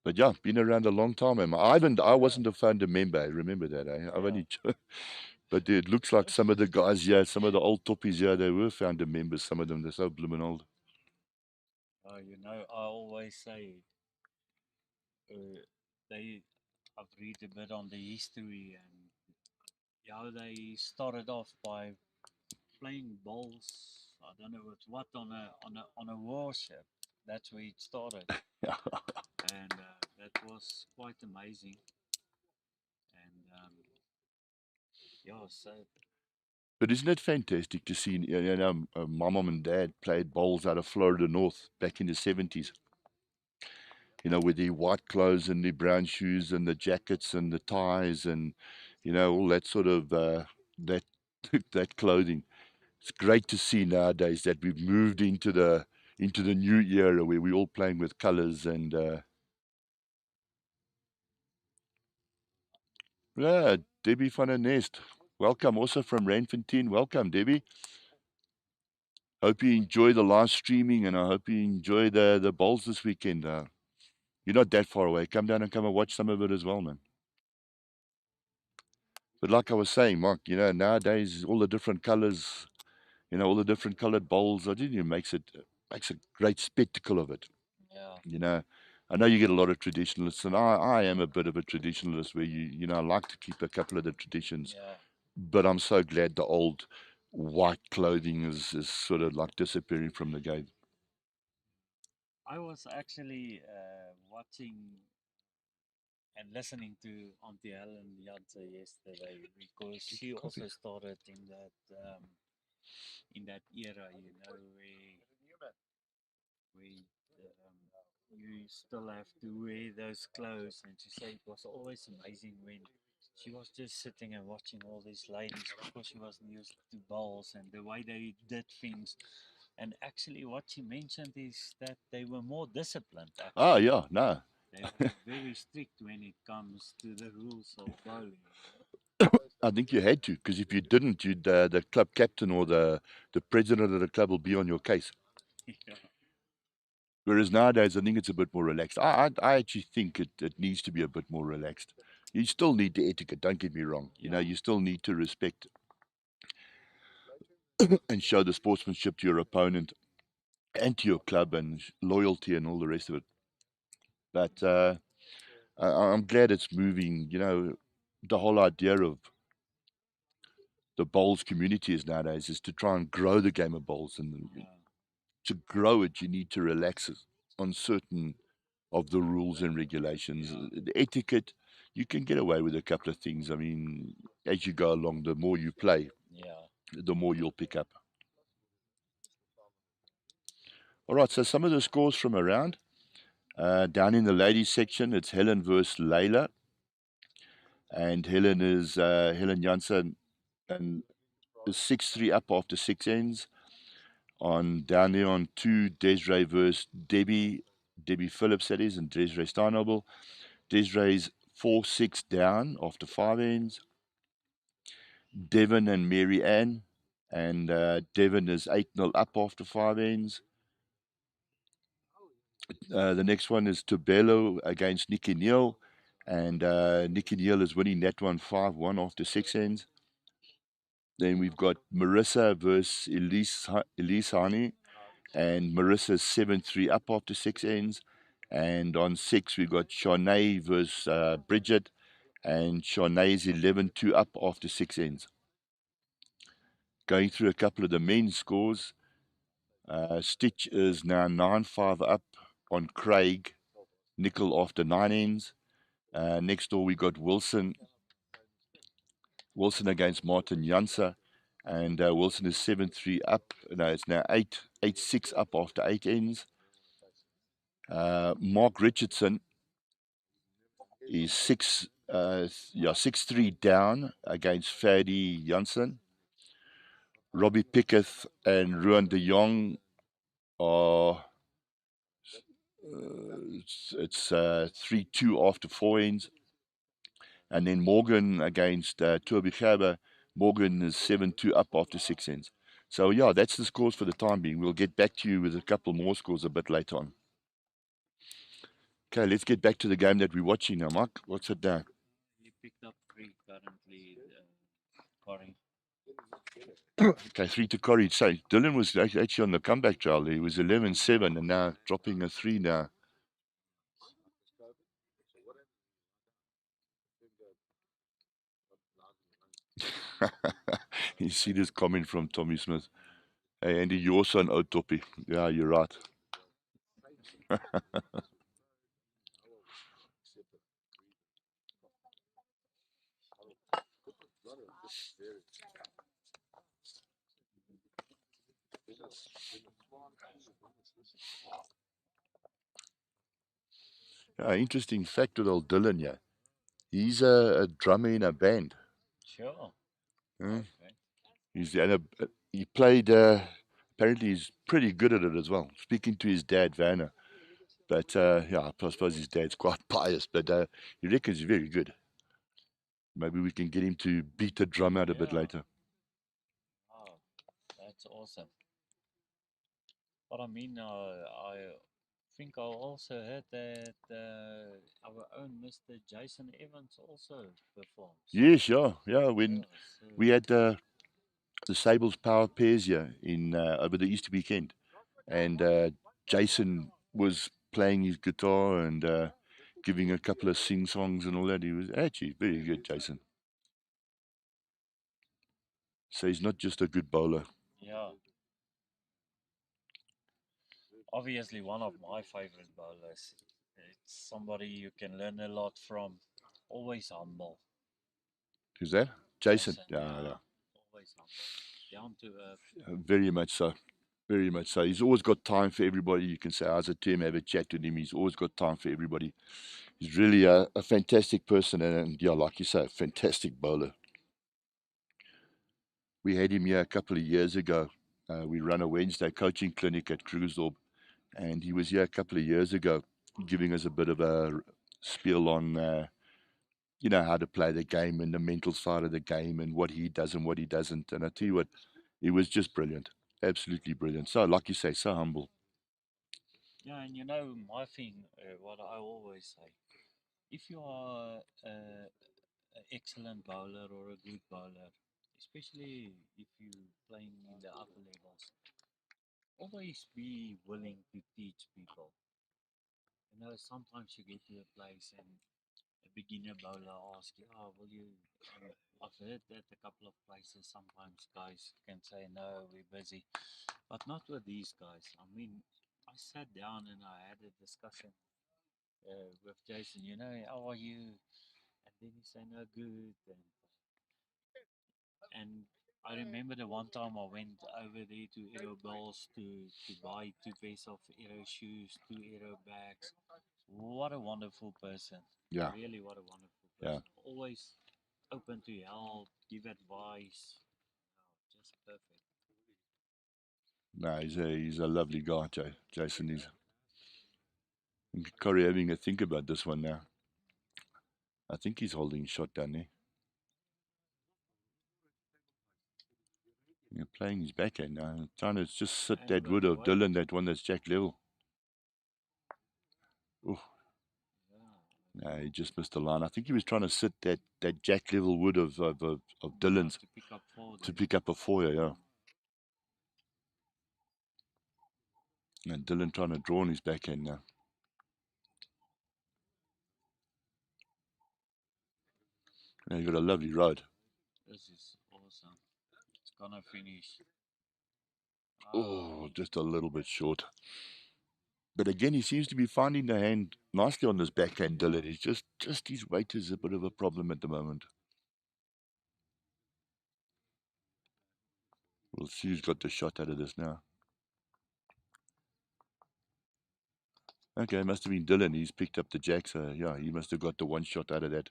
But yeah, been around a long time. I wasn't a founder member. I remember that. I've only, but it looks like some of the guys here, some of the old toppies here, they were founder members. Some of them, they're so blooming old. I always say I've read a bit on the history and how they started off by playing bowls. I don't know what on a warship. That's where it started, and that was quite amazing. And so But isn't it fantastic to see, my mom and dad played bowls out of Florida North back in the 70s, with their white clothes and their brown shoes and the jackets and the ties and, all that sort of, that, that clothing. It's great to see nowadays that we've moved into the new era where we're all playing with colors and, yeah, Debbie van der Nest. Welcome also from Randfontein. Welcome, Debbie. Hope you enjoy the live streaming and I hope you enjoy the bowls this weekend. You're not that far away. Come down and come and watch some of it as well, man. But like I was saying, Mark, nowadays all the different colors, all the different colored bowls, I think it makes a great spectacle of it. Yeah. You know, I know you get a lot of traditionalists, and I am a bit of a traditionalist where I like to keep a couple of the traditions, Yeah. but I'm so glad the old white clothing is sort of like disappearing from the game. I was actually watching and listening to Auntie Helen Jansen yesterday because she also started in that era, where you still have to wear those clothes. And she said it was always amazing when she was just sitting and watching all these ladies because she wasn't used to balls and the way they did things. And actually, what she mentioned is that they were more disciplined. Oh, Actually, yeah, no. they were very strict when it comes to the rules of bowling. I think you had to, because if you didn't, the club captain or the president of the club will be on your case. Yeah. Whereas nowadays, I think it's a bit more relaxed. I actually think it needs to be a bit more relaxed. You still need the etiquette, don't get me wrong. Yeah. You still need to respect and show the sportsmanship to your opponent and to your club and loyalty and all the rest of it. But I'm glad it's moving. The whole idea of the bowls community is nowadays is to try and grow the game of bowls. And Yeah. to grow it, you need to relax it on certain of the rules and regulations. Yeah. The etiquette, you can get away with a couple of things. I mean, as you go along, the more you play, Yeah. the more you'll pick up. All right, so some of the scores from around. Down in the ladies section, it's Helen versus Layla. And Helen Janssen and is 6-3 up after 6 ends. On down there on 2, Desiree versus Debbie Phillips, that is, and Desiree Steinobel. Desiree's 4-6 down after 5 ends. Devon and Mary Ann, and Devon is 8-0 up after 5 ends. The next one is Tobello against Nikki Neal, and Nikki Neal is winning that one 5-1 after 6 ends. Then we've got Marissa versus Elise Hani, and Marissa's 7-3 up after 6 ends. And on 6, we've got Shanae versus Bridget, and Shanae's 11-2 up after 6 ends. Going through a couple of the men's scores, Stitch is now 9-5 up on Craig Nickel after 9 ends. Next door, we got Wilson against Martin Jansa, and Wilson is 7-3 up. No, it's now 8-6 up after 8 ends. Mark Richardson is 6-3 down against Fadi Janssen. Robbie Pickett and Ruan de Jong are it's 3-2 after 4 ends. And then Morgan against Toby Gerber. Morgan is 7-2 up after 6 ends. So, yeah, that's the scores for the time being. We'll get back to you with a couple more scores a bit later on. Okay, let's get back to the game that we're watching now, Mark. What's it now? You picked up 3 currently, Corrie. Okay, 3 to Corrie. So, Dylan was actually on the comeback trail. He was 11-7 and now dropping a 3 now. You see this comment from Tommy Smith. Hey, Andy, you're also an old toppy. Yeah, you're right. Interesting fact with old Dylan, yeah. He's a drummer in a band. Sure. Hmm? Okay. He played, apparently he's pretty good at it as well. Speaking to his dad, Vanna. But, yeah, I suppose his dad's quite biased, but he reckons he's very good. Maybe we can get him to beat the drum out a bit Yeah. later. Wow, that's awesome. But I mean, think I also heard that our own Mr. Jason Evans also performs. Yes, yeah. When Yeah, so we had the Sables Power Pairs here in over the Easter weekend, and Jason was playing his guitar and giving a couple of sing songs and all that. He was actually very good, Jason. So he's not just a good bowler. yeah, obviously one of my favorite bowlers. It's somebody you can learn a lot from. Always humble. Who's that? Jason. Jason, Yeah, yeah, yeah. always humble, down to earth. Very much so. Very much so. He's always got time for everybody. You can say, how's it to him? Have a chat with him. He's always got time for everybody. He's really a fantastic person. And yeah, like you say, a fantastic bowler. We had him here a couple of years ago. We run a Wednesday coaching clinic at Krugersdorp. And he was here a couple of years ago giving us a bit of a spiel on, how to play the game and the mental side of the game and what he does and what he doesn't. And I tell you what, it was just brilliant. Absolutely brilliant. So, like you say, so humble. Yeah, and you know my thing, what I always say, if you are an excellent bowler or a good bowler, especially if you playing in the upper levels, always be willing to teach people. You know, sometimes you get to a place and a beginner bowler asks you, "Oh, will you?" I've heard that a couple of places. Sometimes guys can say, "No, we're busy," but not with these guys. I mean, I sat down and I had a discussion with Jason. You know, how are you? And then he said, "No, good." And I remember the one time I went over there to Aero Balls to buy two pairs of Aero shoes, two Aero bags. What a wonderful person. Yeah, Really, what a wonderful yeah. person. Always open to help, give advice. Oh, just perfect. No, he's a lovely guy, Jason. He's Corey having a think about this one now. I think he's holding shot down there. Playing his backhand now. Trying to just sit And that with wood of weight. Dylan, that one that's jack level. Ooh, Yeah. no, he just missed the line. I think he was trying to sit that jack level wood of Yeah, Dylan's to pick up four to then. pick up a four, yeah. And Dylan trying to draw on his backhand now. Now, he got a lovely road. This is awesome. It's gonna finish. Oh, Oh, just a little bit short. But again, he seems to be finding the hand nicely on this backhand, Dylan. He's just his weight is a bit of a problem at the moment. We'll see who's got the shot out of this now. Okay, it must have been Dylan. He's picked up the jack, so yeah, he must have got the one shot out of that.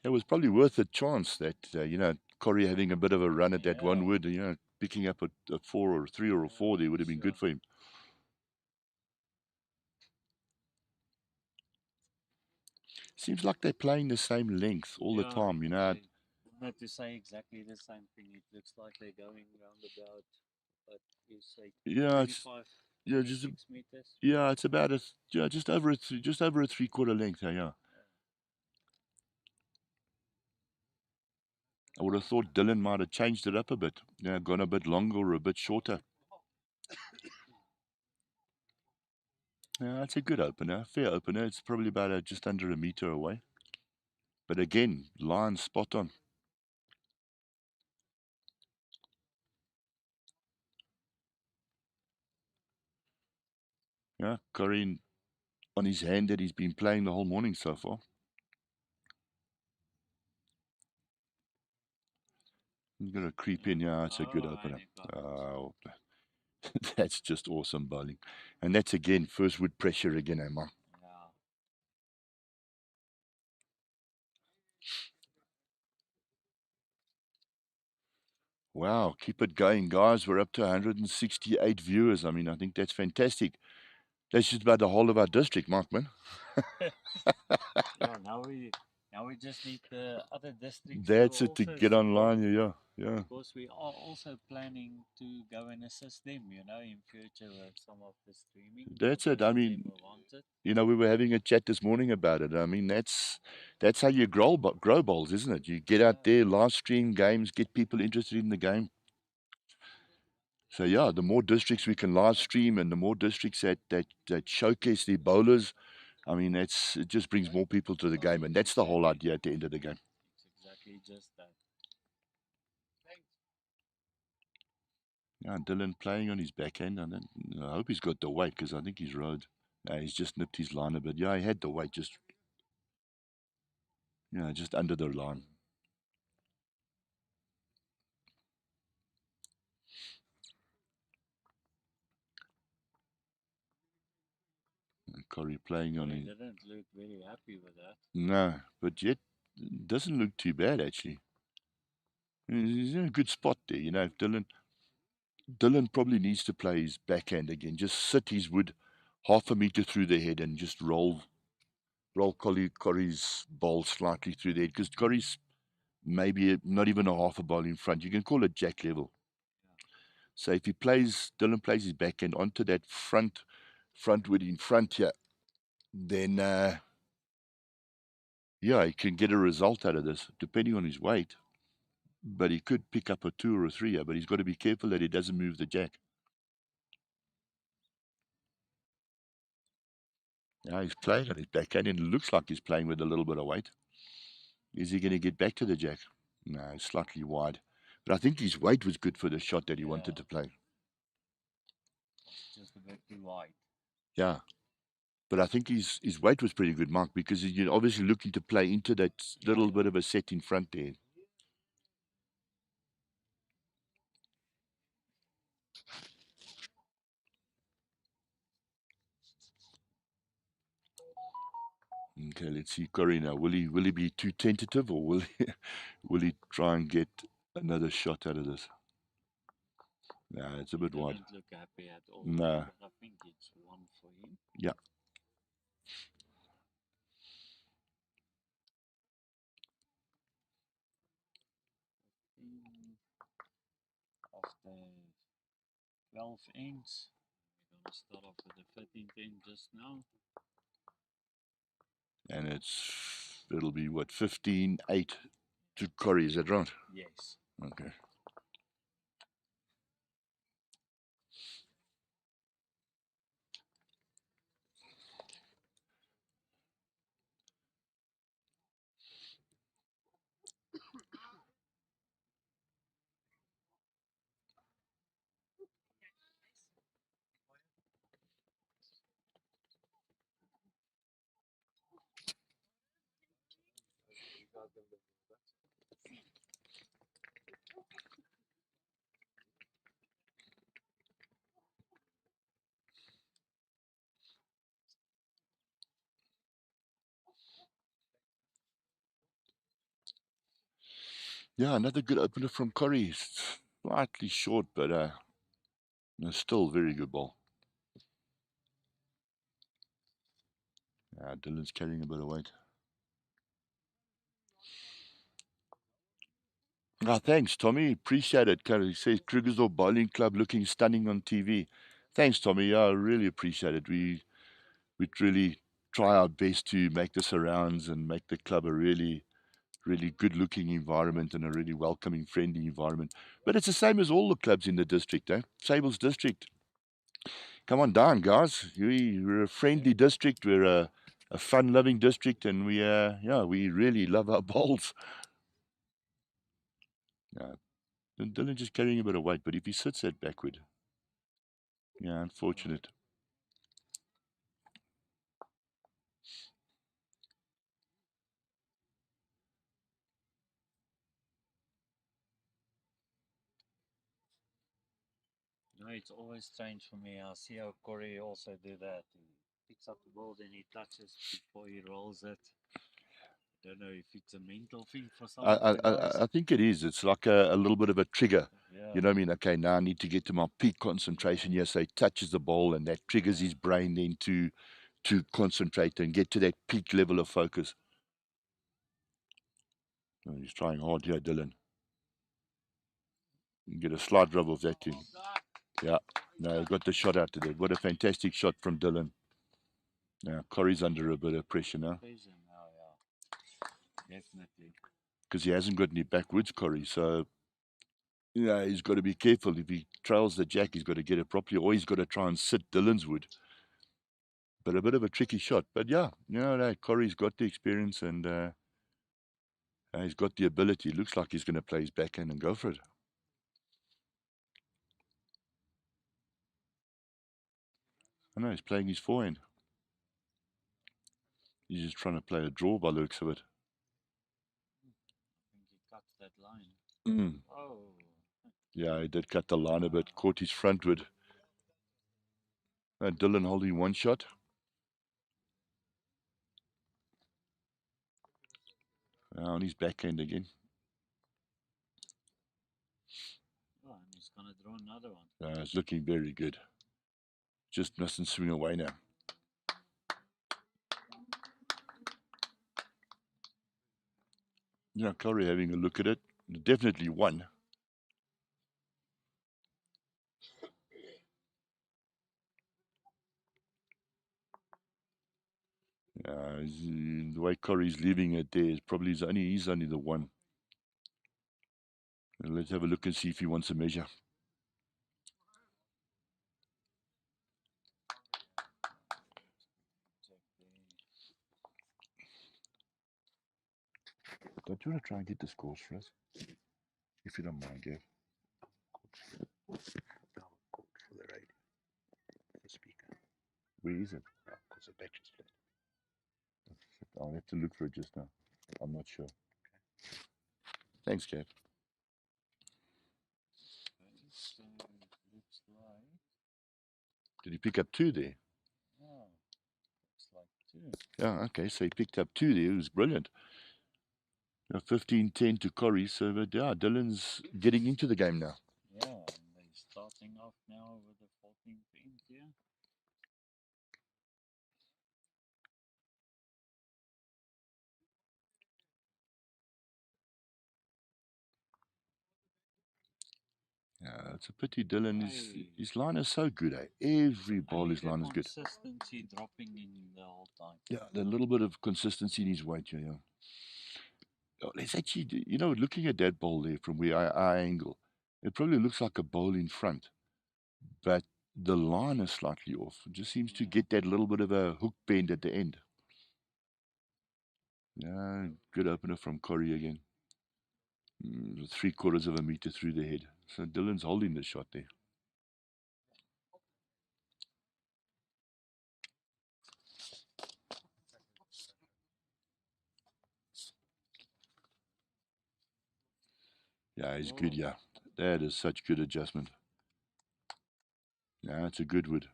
It was probably worth a chance that, Corrie having a bit of a run at that one yeah. wood, picking up a four or a three or a four there would have been good for him. Seems like they're playing the same length all the Yeah, time, I wanted to say exactly the same thing. It looks like they're going round about, what you say, Yeah, it's 25, yeah, just 26 meters. yeah, it's about just over a 3/4 length. Yeah. I would have thought Dylan might have changed it up a bit. Yeah, gone a bit longer or a bit shorter. Yeah, it's a good opener, fair opener. It's probably about just under a meter away. But again, line spot on. Yeah, Corinne on his hand that he's been playing the whole morning so far. He's going to creep in. Yeah, it's a good Oh, and opener. it got it. Oh, that's just awesome bowling. And that's again, first wood pressure again, Emma. Yeah. Wow, keep it going, guys. We're up to 168 viewers. I mean, I think that's fantastic. That's just about the whole of our district, Mark, man. Yeah, now we just need the other districts to That's it to also get support. online. Yeah, Yeah. Because we are also planning to go and assist them, in future with some of the streaming. That's because it. I both of them mean, will want it. we were having a chat this morning about it. I mean, that's how you grow bowls, isn't it? You get out Yeah. there, live stream games, get people interested in the game. So yeah, the more districts we can live stream, and the more districts that showcase their bowlers, I mean, it just brings more people to the game, and that's the whole idea at the end of the game. It's exactly just that. Yeah, Dylan playing on his backhand. I hope he's got the weight, because I think he's rode. He's just nipped his line a bit. Yeah, he had the weight just under the line. Corrie playing on He his. didn't look very happy with that. No, but yet doesn't look too bad actually. He's in a good spot there. If Dylan probably needs to play his backhand again. Just sit his wood half a meter through the head and just roll Corrie's ball slightly through the head, because Corrie's maybe not even a half a ball in front. You can call it jack level. So if Dylan plays his backhand onto that front wood in front here, then yeah, he can get a result out of this, depending on his weight. But he could pick up a 2 or a 3 here, but he's got to be careful that he doesn't move the jack. Yeah, he's playing on his backhand, and it looks like he's playing with a little bit of weight. Is he going to get back to the jack? No, slightly wide. But I think his weight was good for the shot that he wanted to play. It's just a bit too wide. Yeah. But I think his weight was pretty good, Mark, because you're obviously looking to play into that little bit of a set in front there. Okay, let's see Corrie now. Will he be too tentative, or will he try and get another shot out of this? Nah, it's a bit wide. Didn't look happy at all. No. But I think it's one for him. Yeah. After 12 ends, we're going to start off with the 13th end just now. And it'll be what, 15-8 to Corrie, is that right? Yes. Okay. Yeah, another good opener from Corrie. Slightly short, but still very good ball. Dylan's carrying a bit of weight. Thanks, Tommy. Appreciate it. He says Krugersdorp Bowling Club looking stunning on TV. Thanks, Tommy. Yeah, I really appreciate it. We'd really try our best to make this a rounds and make the club a really, really good-looking environment and a really welcoming, friendly environment. But it's the same as all the clubs in the district, eh? Sables district. Come on down, guys. We're a friendly district. We're a fun-loving district, and we really love our bowls. Yeah. Dylan just carrying a bit of weight, but if he sits that backward, yeah, unfortunate. It's always strange for me. I see how Corey also do that. He picks up the ball, then he touches before he rolls it. I don't know if it's a mental thing for some of the guys. I think it is. It's like a little bit of a trigger. Yeah. You know what I mean? Okay, now I need to get to my peak concentration. Yes, so he touches the ball, and that triggers his brain then to concentrate and get to that peak level of focus. Oh, he's trying hard here, Dylan. You get a slight rub of that too. Yeah. No, got the shot out today. What a fantastic shot from Dylan. Now, Corrie's under a bit of pressure now. Pressure now, yeah. Definitely. Because he hasn't got any backwoods, Corrie. So, he's got to be careful. If he trails the jack, he's got to get it properly, or he's got to try and sit Dylan's wood. But a bit of a tricky shot. But yeah, Corrie's got the experience and he's got the ability. It looks like he's going to play his backhand and go for it. I know, he's playing his forehand. He's just trying to play a draw by the looks of it. I think he cut that line. Mm. Oh. Yeah, he did cut the line a bit, caught his frontwood. Dylan holding one shot. On his backhand again. Oh, and he's going to draw another one. It's looking very good. Just mustn't swing away now. Corrie having a look at it. Definitely won. The way Corrie's leaving it there is probably he's only the one. Let's have a look and see if he wants a measure. Don't you want to try and get the scores for us? If you don't mind, Gav. For the radio. The speaker. Where is it? Because the battery's flat. I'll have to look for it just now. I'm not sure. Okay. Thanks, Gav. So looks like. Did he pick up 2 there? Oh, looks like 2. Yeah, okay. So he picked up 2 there. It was brilliant. 15-10 to Corrie. So, but yeah, Dylan's getting into the game now. Yeah, and they're starting off now with the 14th end here. Yeah, it's a pity Dylan his line is so good, eh? Every ball his line is good. Consistency dropping in the whole time. Yeah, a little bit of consistency in his weight, yeah. Let's actually, looking at that ball there from where I angle, it probably looks like a ball in front, but the line is slightly off. It just seems to get that little bit of a hook bend at the end. Yeah, good opener from Corrie again. 3/4 of a meter through the head. So Dylan's holding the shot there. Yeah, he's good, yeah. That is such good adjustment. Yeah, it's a good wood.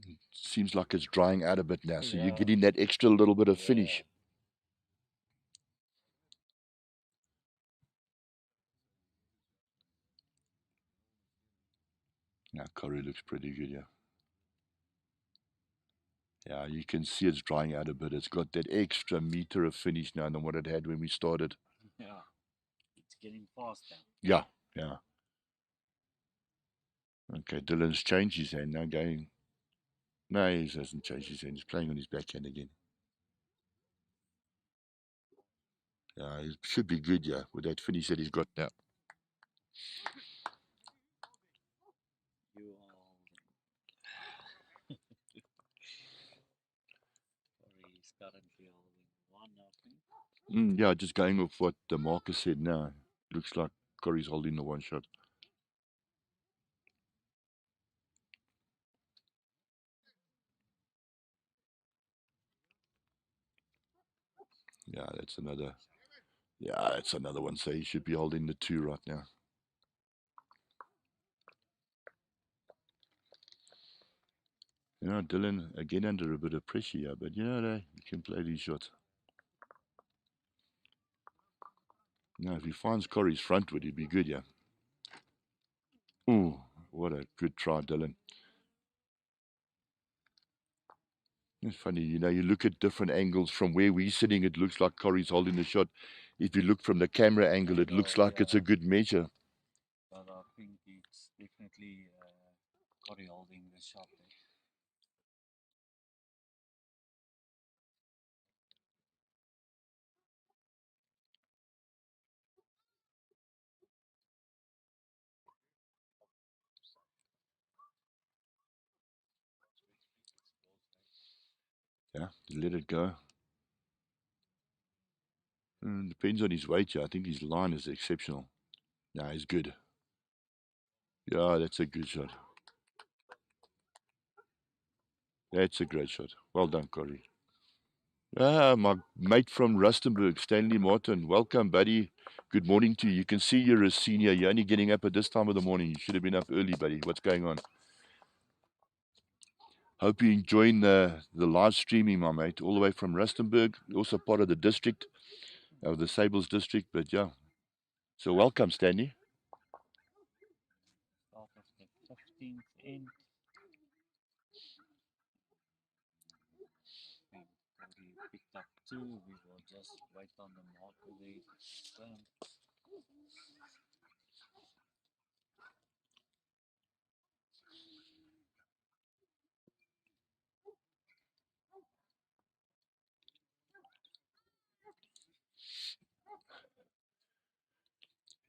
It seems like it's drying out a bit now, so you're getting that extra little bit of finish. Now Corrie looks pretty good, yeah. Yeah, you can see it's drying out a bit. It's got that extra meter of finish now than what it had when we started. Yeah, it's getting faster. Yeah. Okay, Dylan's changed his hand now, going. No, he hasn't changed his hand. He's playing on his backhand again. Yeah, it should be good, yeah, with that finish that he's got now. You are Corrie's currently holding 1, I think. Yeah, just going off what the marker said now. Looks like Corrie's holding the one shot. Yeah, that's another. Yeah, it's another one. So he should be holding the 2 right now. Dylan again under a bit of pressure here, but he can play these shots. Now, if he finds Corrie's frontwood, he'd be good, yeah. Ooh, what a good try, Dylan. It's funny, you look at different angles from where we're sitting, it looks like Corrie's holding the shot. if you look from the camera angle, it looks like it's a Yeah. good measure. But I think it's definitely Corrie holding the shot there. Yeah, let it go. Depends on his weight. Yeah, I think his line is exceptional. Yeah, he's good. Yeah, that's a good shot. That's a great shot. Well done, Corey. Ah, my mate from Rustenburg, Stanley Martin. Welcome, buddy. Good morning to you. You can see you're a senior. You're only getting up at this time of the morning. You should have been up early, buddy. What's going on? Hope you're enjoying the live streaming, my mate, all the way from Rustenburg, also part of the district, of the Sables district. But yeah, so welcome, Stanley. Start of the 15th end. And Corrie picked up 2. We will just wait on the marker there to confirm.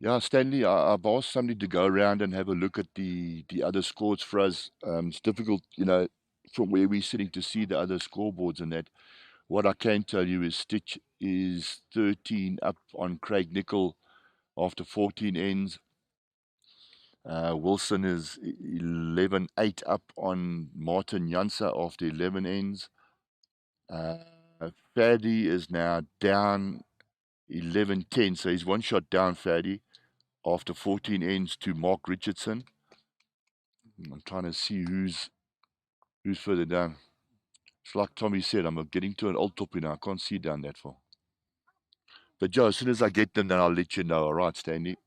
Yeah, Stanley, I've asked somebody to go around and have a look at the other scores for us. It's difficult, from where we're sitting to see the other scoreboards and that. What I can tell you is Stitch is 13 up on Craig Nickel after 14 ends. Wilson is 11-8 up on Martin Jansa after 11 ends. Faddy is now down 11-10, so he's one shot down, Faddy, after 14 ends to Mark Richardson. I'm trying to see who's further down. It's like Tommy said, I'm getting to an old toppy now. I can't see down that far. But Joe, as soon as I get them, then I'll let you know. All right, Stanley.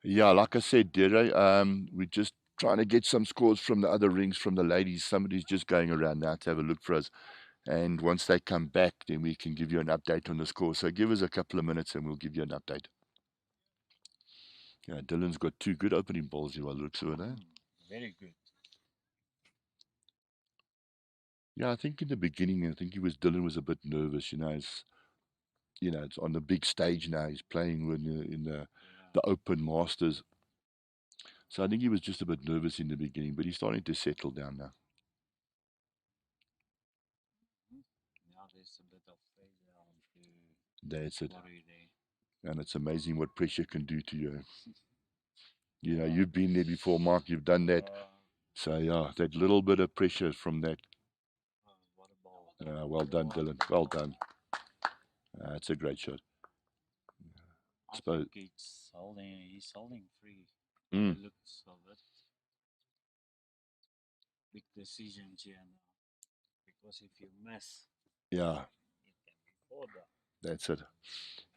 Yeah, like I said, Dere, we're just trying to get some scores from the other rings from the ladies. Somebody's just going around now to have a look for us. And once they come back, then we can give you an update on the score. So give us a couple of minutes and we'll give you an update. Yeah, Dylan's got 2 good opening balls here by the looks of it, eh? Very good. Yeah, I think in the beginning, I think Dylan was a bit nervous. It's on the big stage now. He's playing in the Open Masters. So I think he was just a bit nervous in the beginning, but he's starting to settle down now. Now there's a bit of pressure onto That's it. Corrie there. And it's amazing what pressure can do to you. You've been there before, Mark. You've done that. So, yeah, that little bit of pressure from that. What a ball. Well done, Dylan. Well done. It's a great shot. I think he's holding free. Mm. The looks of it. Big decisions here now. Because if you miss, Yeah, it can be further. that's it.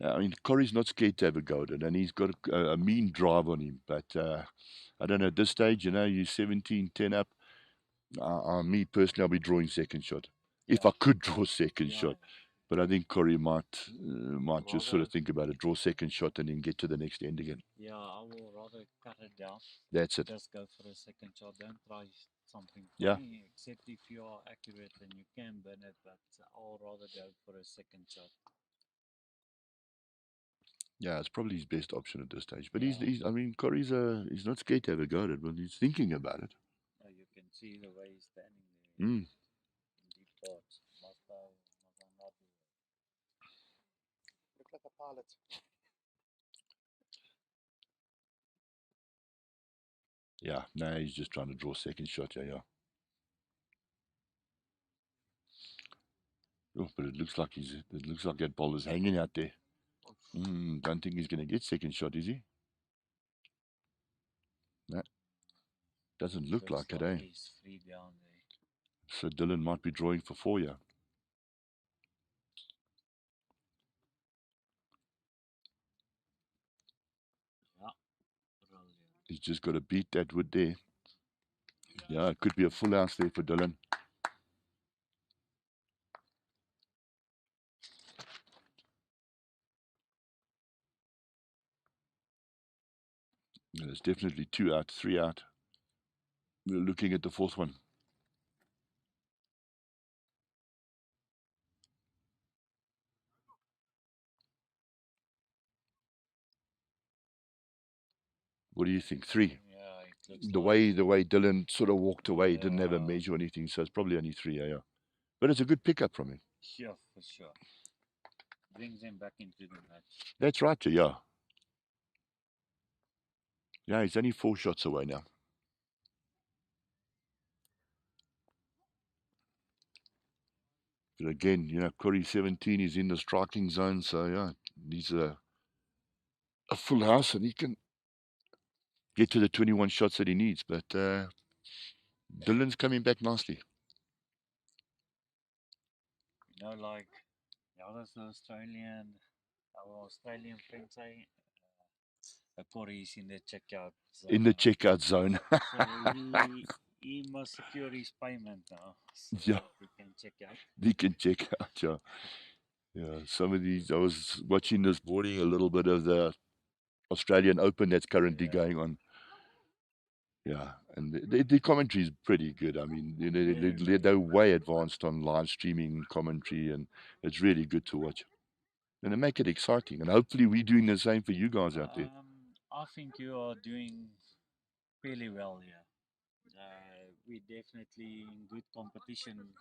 I mean, Corey's not scared to have a go at it, and he's got a mean drive on him. But I don't know, at this stage, you're 17-10 up. Me personally, I'll be drawing second shot. If I could draw second shot. But I think Corey might just sort of think about it, draw second shot, and then get to the next end again. Yeah, I will rather cut it down. That's it. Just go for a second shot. Don't try something Yeah. funny, except if you are accurate and you can burn it. But I'll rather go for a second shot. Yeah, it's probably his best option at this stage. But he's I mean, Corey's he's not scared to have a go at it, but he's thinking about it. You can see the way he's standing there in deep thoughts. Must I not do it? Look like a pilot. Yeah, no, he's just trying to draw second shot. Yeah. Oh, but it looks like that ball is hanging out there. Don't think he's going to get second shot, is he? No, doesn't look like it, eh? He's free down there. So Dylan might be drawing for 4, yeah. Yeah, He's just got to beat that wood there. Yeah, it could be a full house there for Dylan. There's definitely 2 out, 3 out. We're looking at the 4th one. What do you think? 3. Yeah, it looks The like way Dylan sort of walked away, didn't have a Yeah. measure or anything, so it's probably only 3. Yeah. But it's a good pickup from him. sure, for sure. Brings him back into the match. That's right, yeah. Yeah, he's only 4 shots away now. But again, Corrie 17 is in the striking zone, so yeah, he's a full house and he can get to the 21 shots that he needs. But Dylan's coming back nicely. Like, how does the our Australian friends say? Corrie's in the checkout zone. In the checkout zone. So he must secure his payment now. So Yeah. he can check out. He can check out, yeah. Yeah, some of these, I was watching this morning a little bit of the Australian Open that's currently going on. Yeah, and the commentary is pretty good. I mean, they're way advanced on live streaming commentary, and it's really good to watch. And they make it exciting. And hopefully we're doing the same for you guys out there. I think you are doing fairly well here. We're definitely in good competition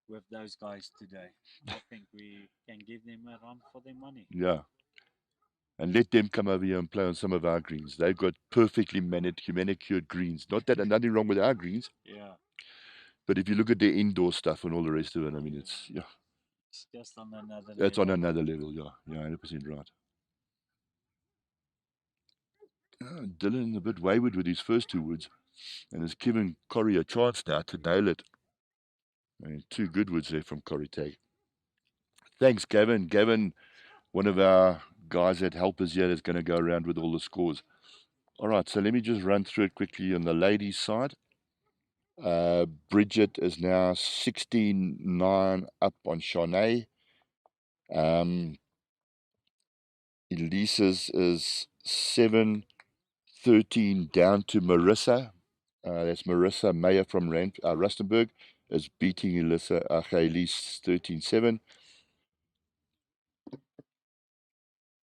with those guys today. I think we can give them a run for their money. Yeah. And let them come over here and play on some of our greens. They've got perfectly manicured greens. Not that there's nothing wrong with our greens. Yeah. But if you look at the indoor stuff and all the rest of it, I mean, it's just on another level. It's on another level, yeah. Yeah, 100% right. Dylan a bit wayward with his first 2 woods and has given Corrie a chance now to nail it. And 2 good woods there from Corrie Tagg. Thanks, Gavin. Gavin, one of our guys that help us here, is going to go around with all the scores. All right, so let me just run through it quickly on the ladies' side. Bridget is now 16-9 up on Shanae. Elisa's is 7-13 down to Marissa. That's Marissa Meyer from Rustenburg is beating Elise 13-7.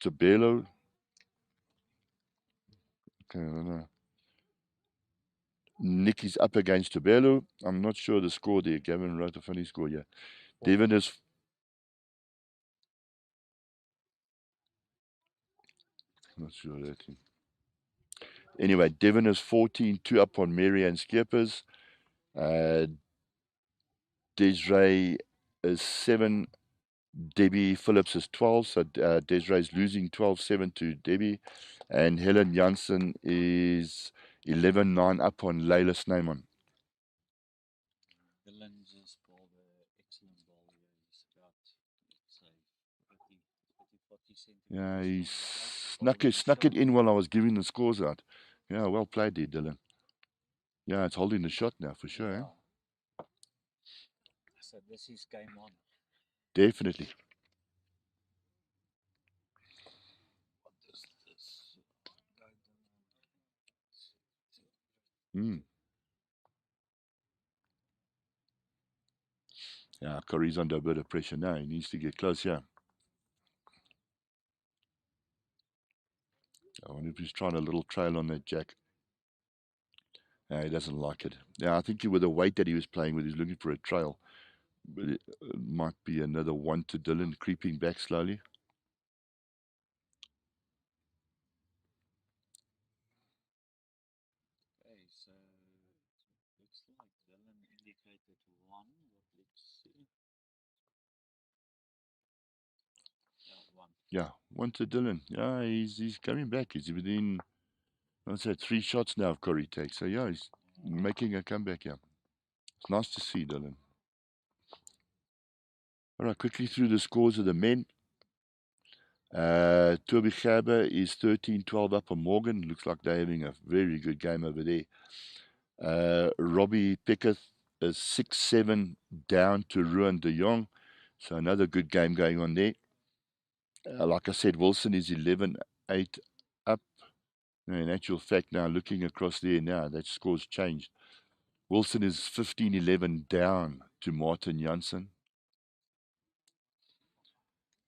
Tabelo. Okay, I don't know. Nikki's up against Tabelo. I'm not sure the score there. Gavin wrote a funny score, yeah. Devin is... Not sure that thing. Anyway, Devin is 14-2 up on Marianne Skeepers. Desiree is 7. Debbie Phillips is 12. So Desiree is losing 12-7 to Debbie. And Helen Janssen is 11-9 up on Layla Sneyman. Dylan just bowled an excellent ball here. He's about, let's say, 40 centimeters. Yeah, he snuck it in while I was giving the scores out. Yeah, well played there, Dylan. Yeah, it's holding the shot now for sure. Yeah. Eh? So this is game on. Definitely. What is this? Yeah, Corrie's under a bit of pressure now. He needs to get close, yeah. I wonder if he's trying a little trail on that jack. He doesn't like it. Yeah, I think with the weight that he was playing with, he's looking for a trail. But it might be another 1 to Dylan, creeping back slowly. Okay, so it looks like Dylan indicated 1, but let's see. Yeah, 1. Yeah, 1 to Dylan. Yeah, he's coming back. He's within, what's that, 3 shots now of Corrie Tagg. So yeah, he's making a comeback, yeah. It's nice to see, Dylan. All right, quickly through the scores of the men. Toby Gerber is 13-12 up on Morgan. Looks like they're having a very good game over there. Robbie Pickett is 6-7 down to Ruan de Jong. So another good game going on there. Like I said, Wilson is 11-8 up. In actual fact, now looking across there now, that score's changed. Wilson is 15-11 down to Martin Janssen.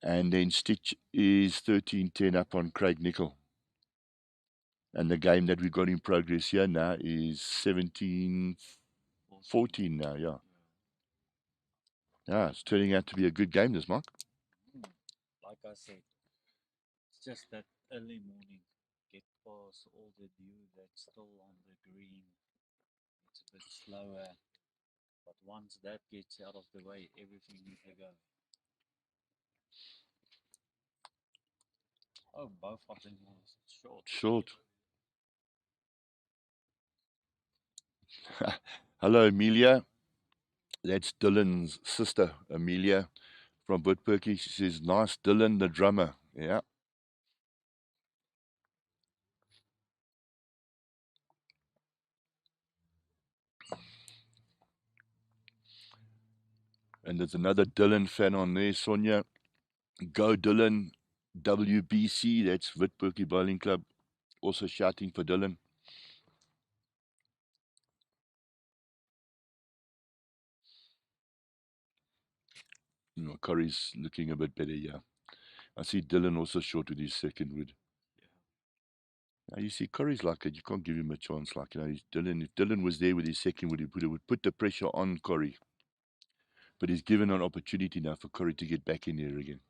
And then Stitch is 13-10 up on Craig Nickel. And the game that we've got in progress here now is 17-14 now, yeah. Yeah, it's turning out to be a good game, this, Mark. Like I said, it's just that early morning. Get past all the dew that's still on the green. It's a bit slower. But once that gets out of the way, everything needs to go. Oh, both of them are short. Short. Hello, Amelia. That's Dylan's sister, Amelia, from Woodperky. She says, nice, Dylan, the drummer. Yeah. And there's another Dylan fan on there, Sonia. Go Dylan, WBC, that's Woodperky Bowling Club. Also shouting for Dylan. Corrie's looking a bit better, yeah. I see Dylan also short with his second wood. Yeah. Now you see, Corrie's like it. You can't give him a chance. Like, Dylan, if Dylan was there with his second wood, he would put the pressure on Corrie. But he's given an opportunity now for Corrie to get back in there again.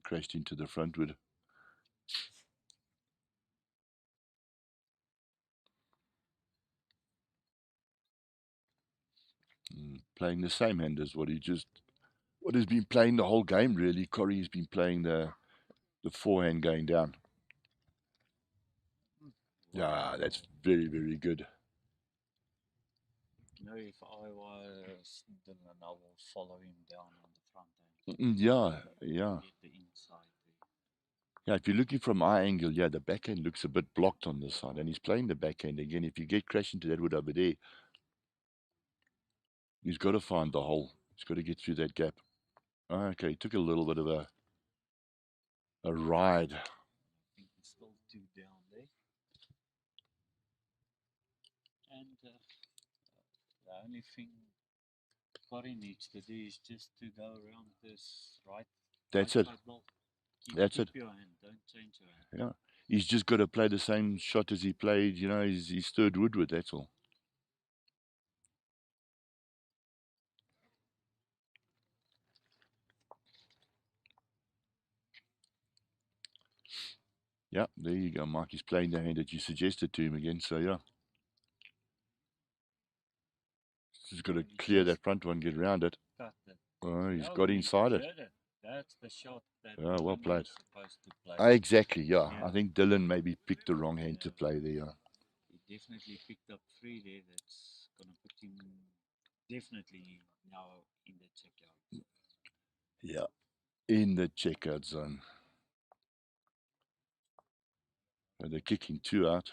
Crashed into the front wood. Playing the same hand as what has been playing the whole game, really. Corrie's been playing the forehand going down. Yeah, that's very, very good. If I was Dylan, I will follow him down on the front end. Yeah. Get the inside there. Yeah, if you're looking from my angle, yeah, the backhand looks a bit blocked on this side, and he's playing the backhand again. If you get crashed into that wood over there, he's got to find the hole. He's got to get through that gap. Okay, he took a little bit of a ride. I think he's still 2 down there. And the only thing Corrie needs to do is just to go around this right. That's right it. Ball. That's keep it. your hand. Don't change your hand. Yeah. He's just got to play the same shot as he played, his third wood with, that's all. Yeah, there you go, Mike. He's playing the hand that you suggested to him again, so yeah. He's got to clear that front one, get around it. Cut it. Oh, he's got inside it. That's the shot that well played. supposed to play. Exactly, yeah. I think Dylan maybe picked the wrong hand to play there, yeah. He definitely picked up 3 there. That's going to put him definitely now in the checkout. Yeah, in the checkout zone. And they're kicking 2 out.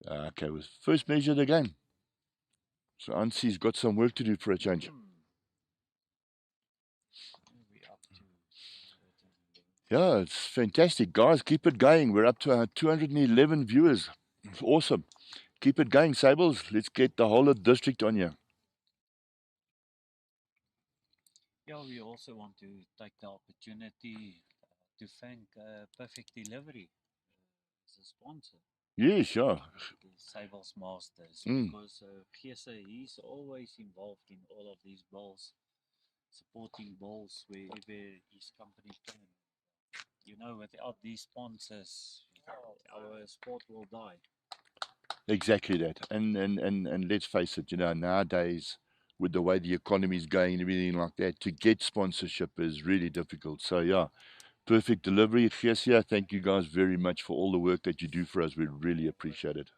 Okay, with first measure of the game. So Ansi's got some work to do for a change. Yeah, it's fantastic. Guys, keep it going. We're up to 211 viewers. It's awesome. Keep it going, Sables. Let's get the whole of the district on you. Yeah, we also want to take the opportunity to thank Perfect Delivery as a sponsor. Yeah, sure. The Sables Masters, because Giese, he's always involved in all of these balls, supporting balls wherever his company can. Without these sponsors, our sport will die. Exactly that. And let's face it, nowadays, with the way the economy is going and everything like that, to get sponsorship is really difficult. So, yeah, Perfect delivery. Gesia, thank you guys very much for all the work that you do for us. We really appreciate it.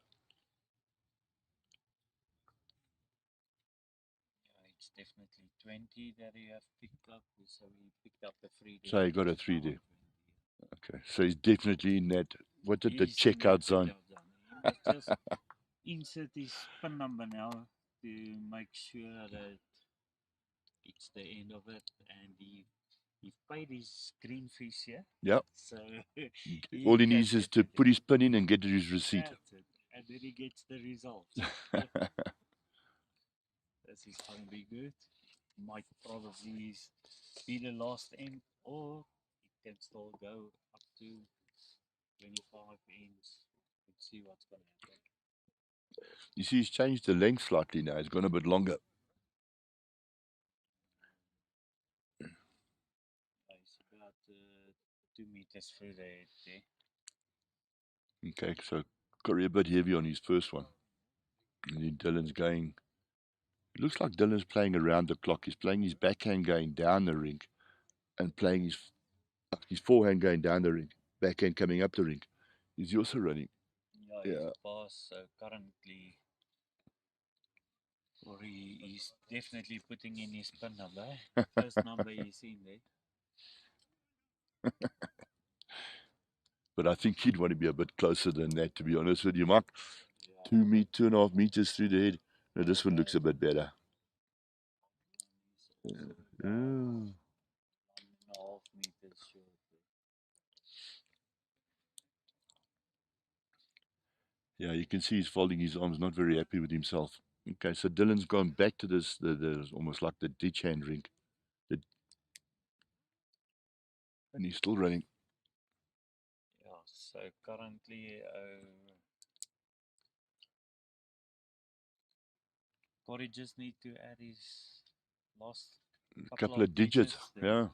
Yeah, it's definitely 20 that you have picked up. So we picked up a 3 there. So you got a it's 3 now there. 20. Okay, so he's definitely in that. What did the He's in that checkout zone? checkout zone. He must just insert his PIN number now to make sure that it's the end of it, and he paid his green fees here. Yep. So All he can needs is get to it put in. his pin in and get his receipt. That's it. And then he gets the results. This is going to be good. Might probably be the last end, or it can still go up to 25 ends. Let's see what's going to happen. You see, he's changed the length slightly now. It's gone a bit longer. It's about 2 meters through the head there. Okay, so Corrie a bit heavy on his first one. And then Dylan's going. It looks like Dylan's playing around the clock. He's playing his backhand going down the rink and playing his forehand going down the rink, backhand coming up the rink. Is he also running? Yeah, Yeah. he's pass. So currently, Corrie is definitely putting in his PIN number. First number he's in there. But I think he'd want to be a bit closer than that, to be honest with you, Mark. Yeah. 2.5 meters through the head. No, this one looks a bit better. He's also Yeah. about 1.5 meters short. Yeah, you can see he's folding his arms, not very happy with himself. Okay, so Dylan's gone back to this, the almost like the ditch hand rink. And he's still running. Yeah, so currently Corrie just need to add his last Couple of digits, there, yeah. and,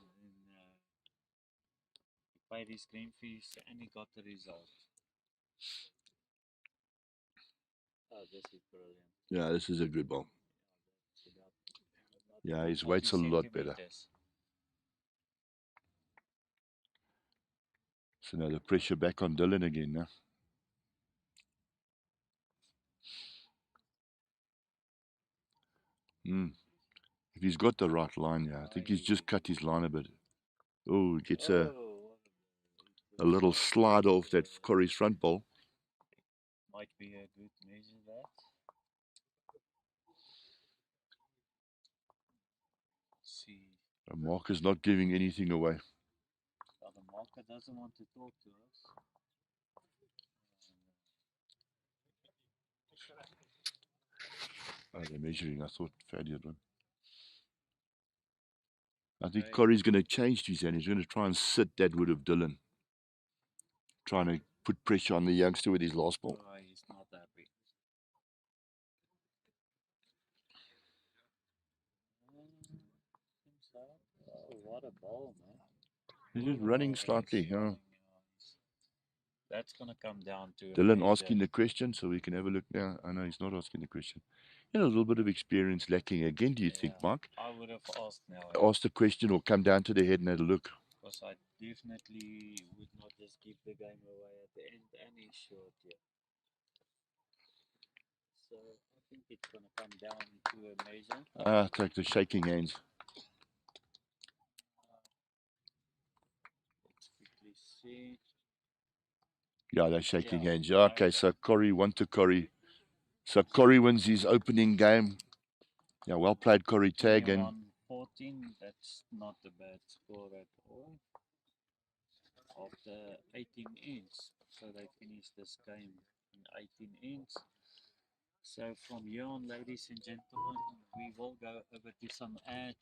he paid his green fees and he got the result. Oh, this is brilliant. Yeah, this is a good ball. It's about Yeah, his 40 weight's a lot better. centimeters. So now the pressure back on Dylan again now. If he's got the right line, yeah, I think he's just cut his line a bit. Oh, he gets a little slide off that Corrie's front ball. Might be a good measure that. See. The marker's not giving anything away. Well, the marker doesn't want to talk to us. Oh, they're measuring. I thought Fadi had one. I think Corrie's going to change his hand. He's going to try and sit that wood of Dylan. Trying to put pressure on the youngster with his last ball. Oh, he's not happy. Oh, what a ball, man. He's just running slightly, yeah. That's going to come down to Dylan asking the question, so we can have a look now. I know he's not asking the question. You know, a little bit of experience lacking again, do you think, Mark? I would have asked now. Ask the question or come down to the head and have a look. Because I definitely would not just give the game away at the end, and he's short yet. So I think it's going to come down to a measure. Take the shaking hands. Let's quickly see. Yeah, they're shaking hands. Yeah, okay, so Corrie, 1 to Corrie. So Corrie wins his opening game. Yeah, well played, Corrie Tagg. And 14, that's not a bad score at all. After 18 ends. So they finished this game in 18 ends. So from here on, ladies and gentlemen, we will go over to some ads.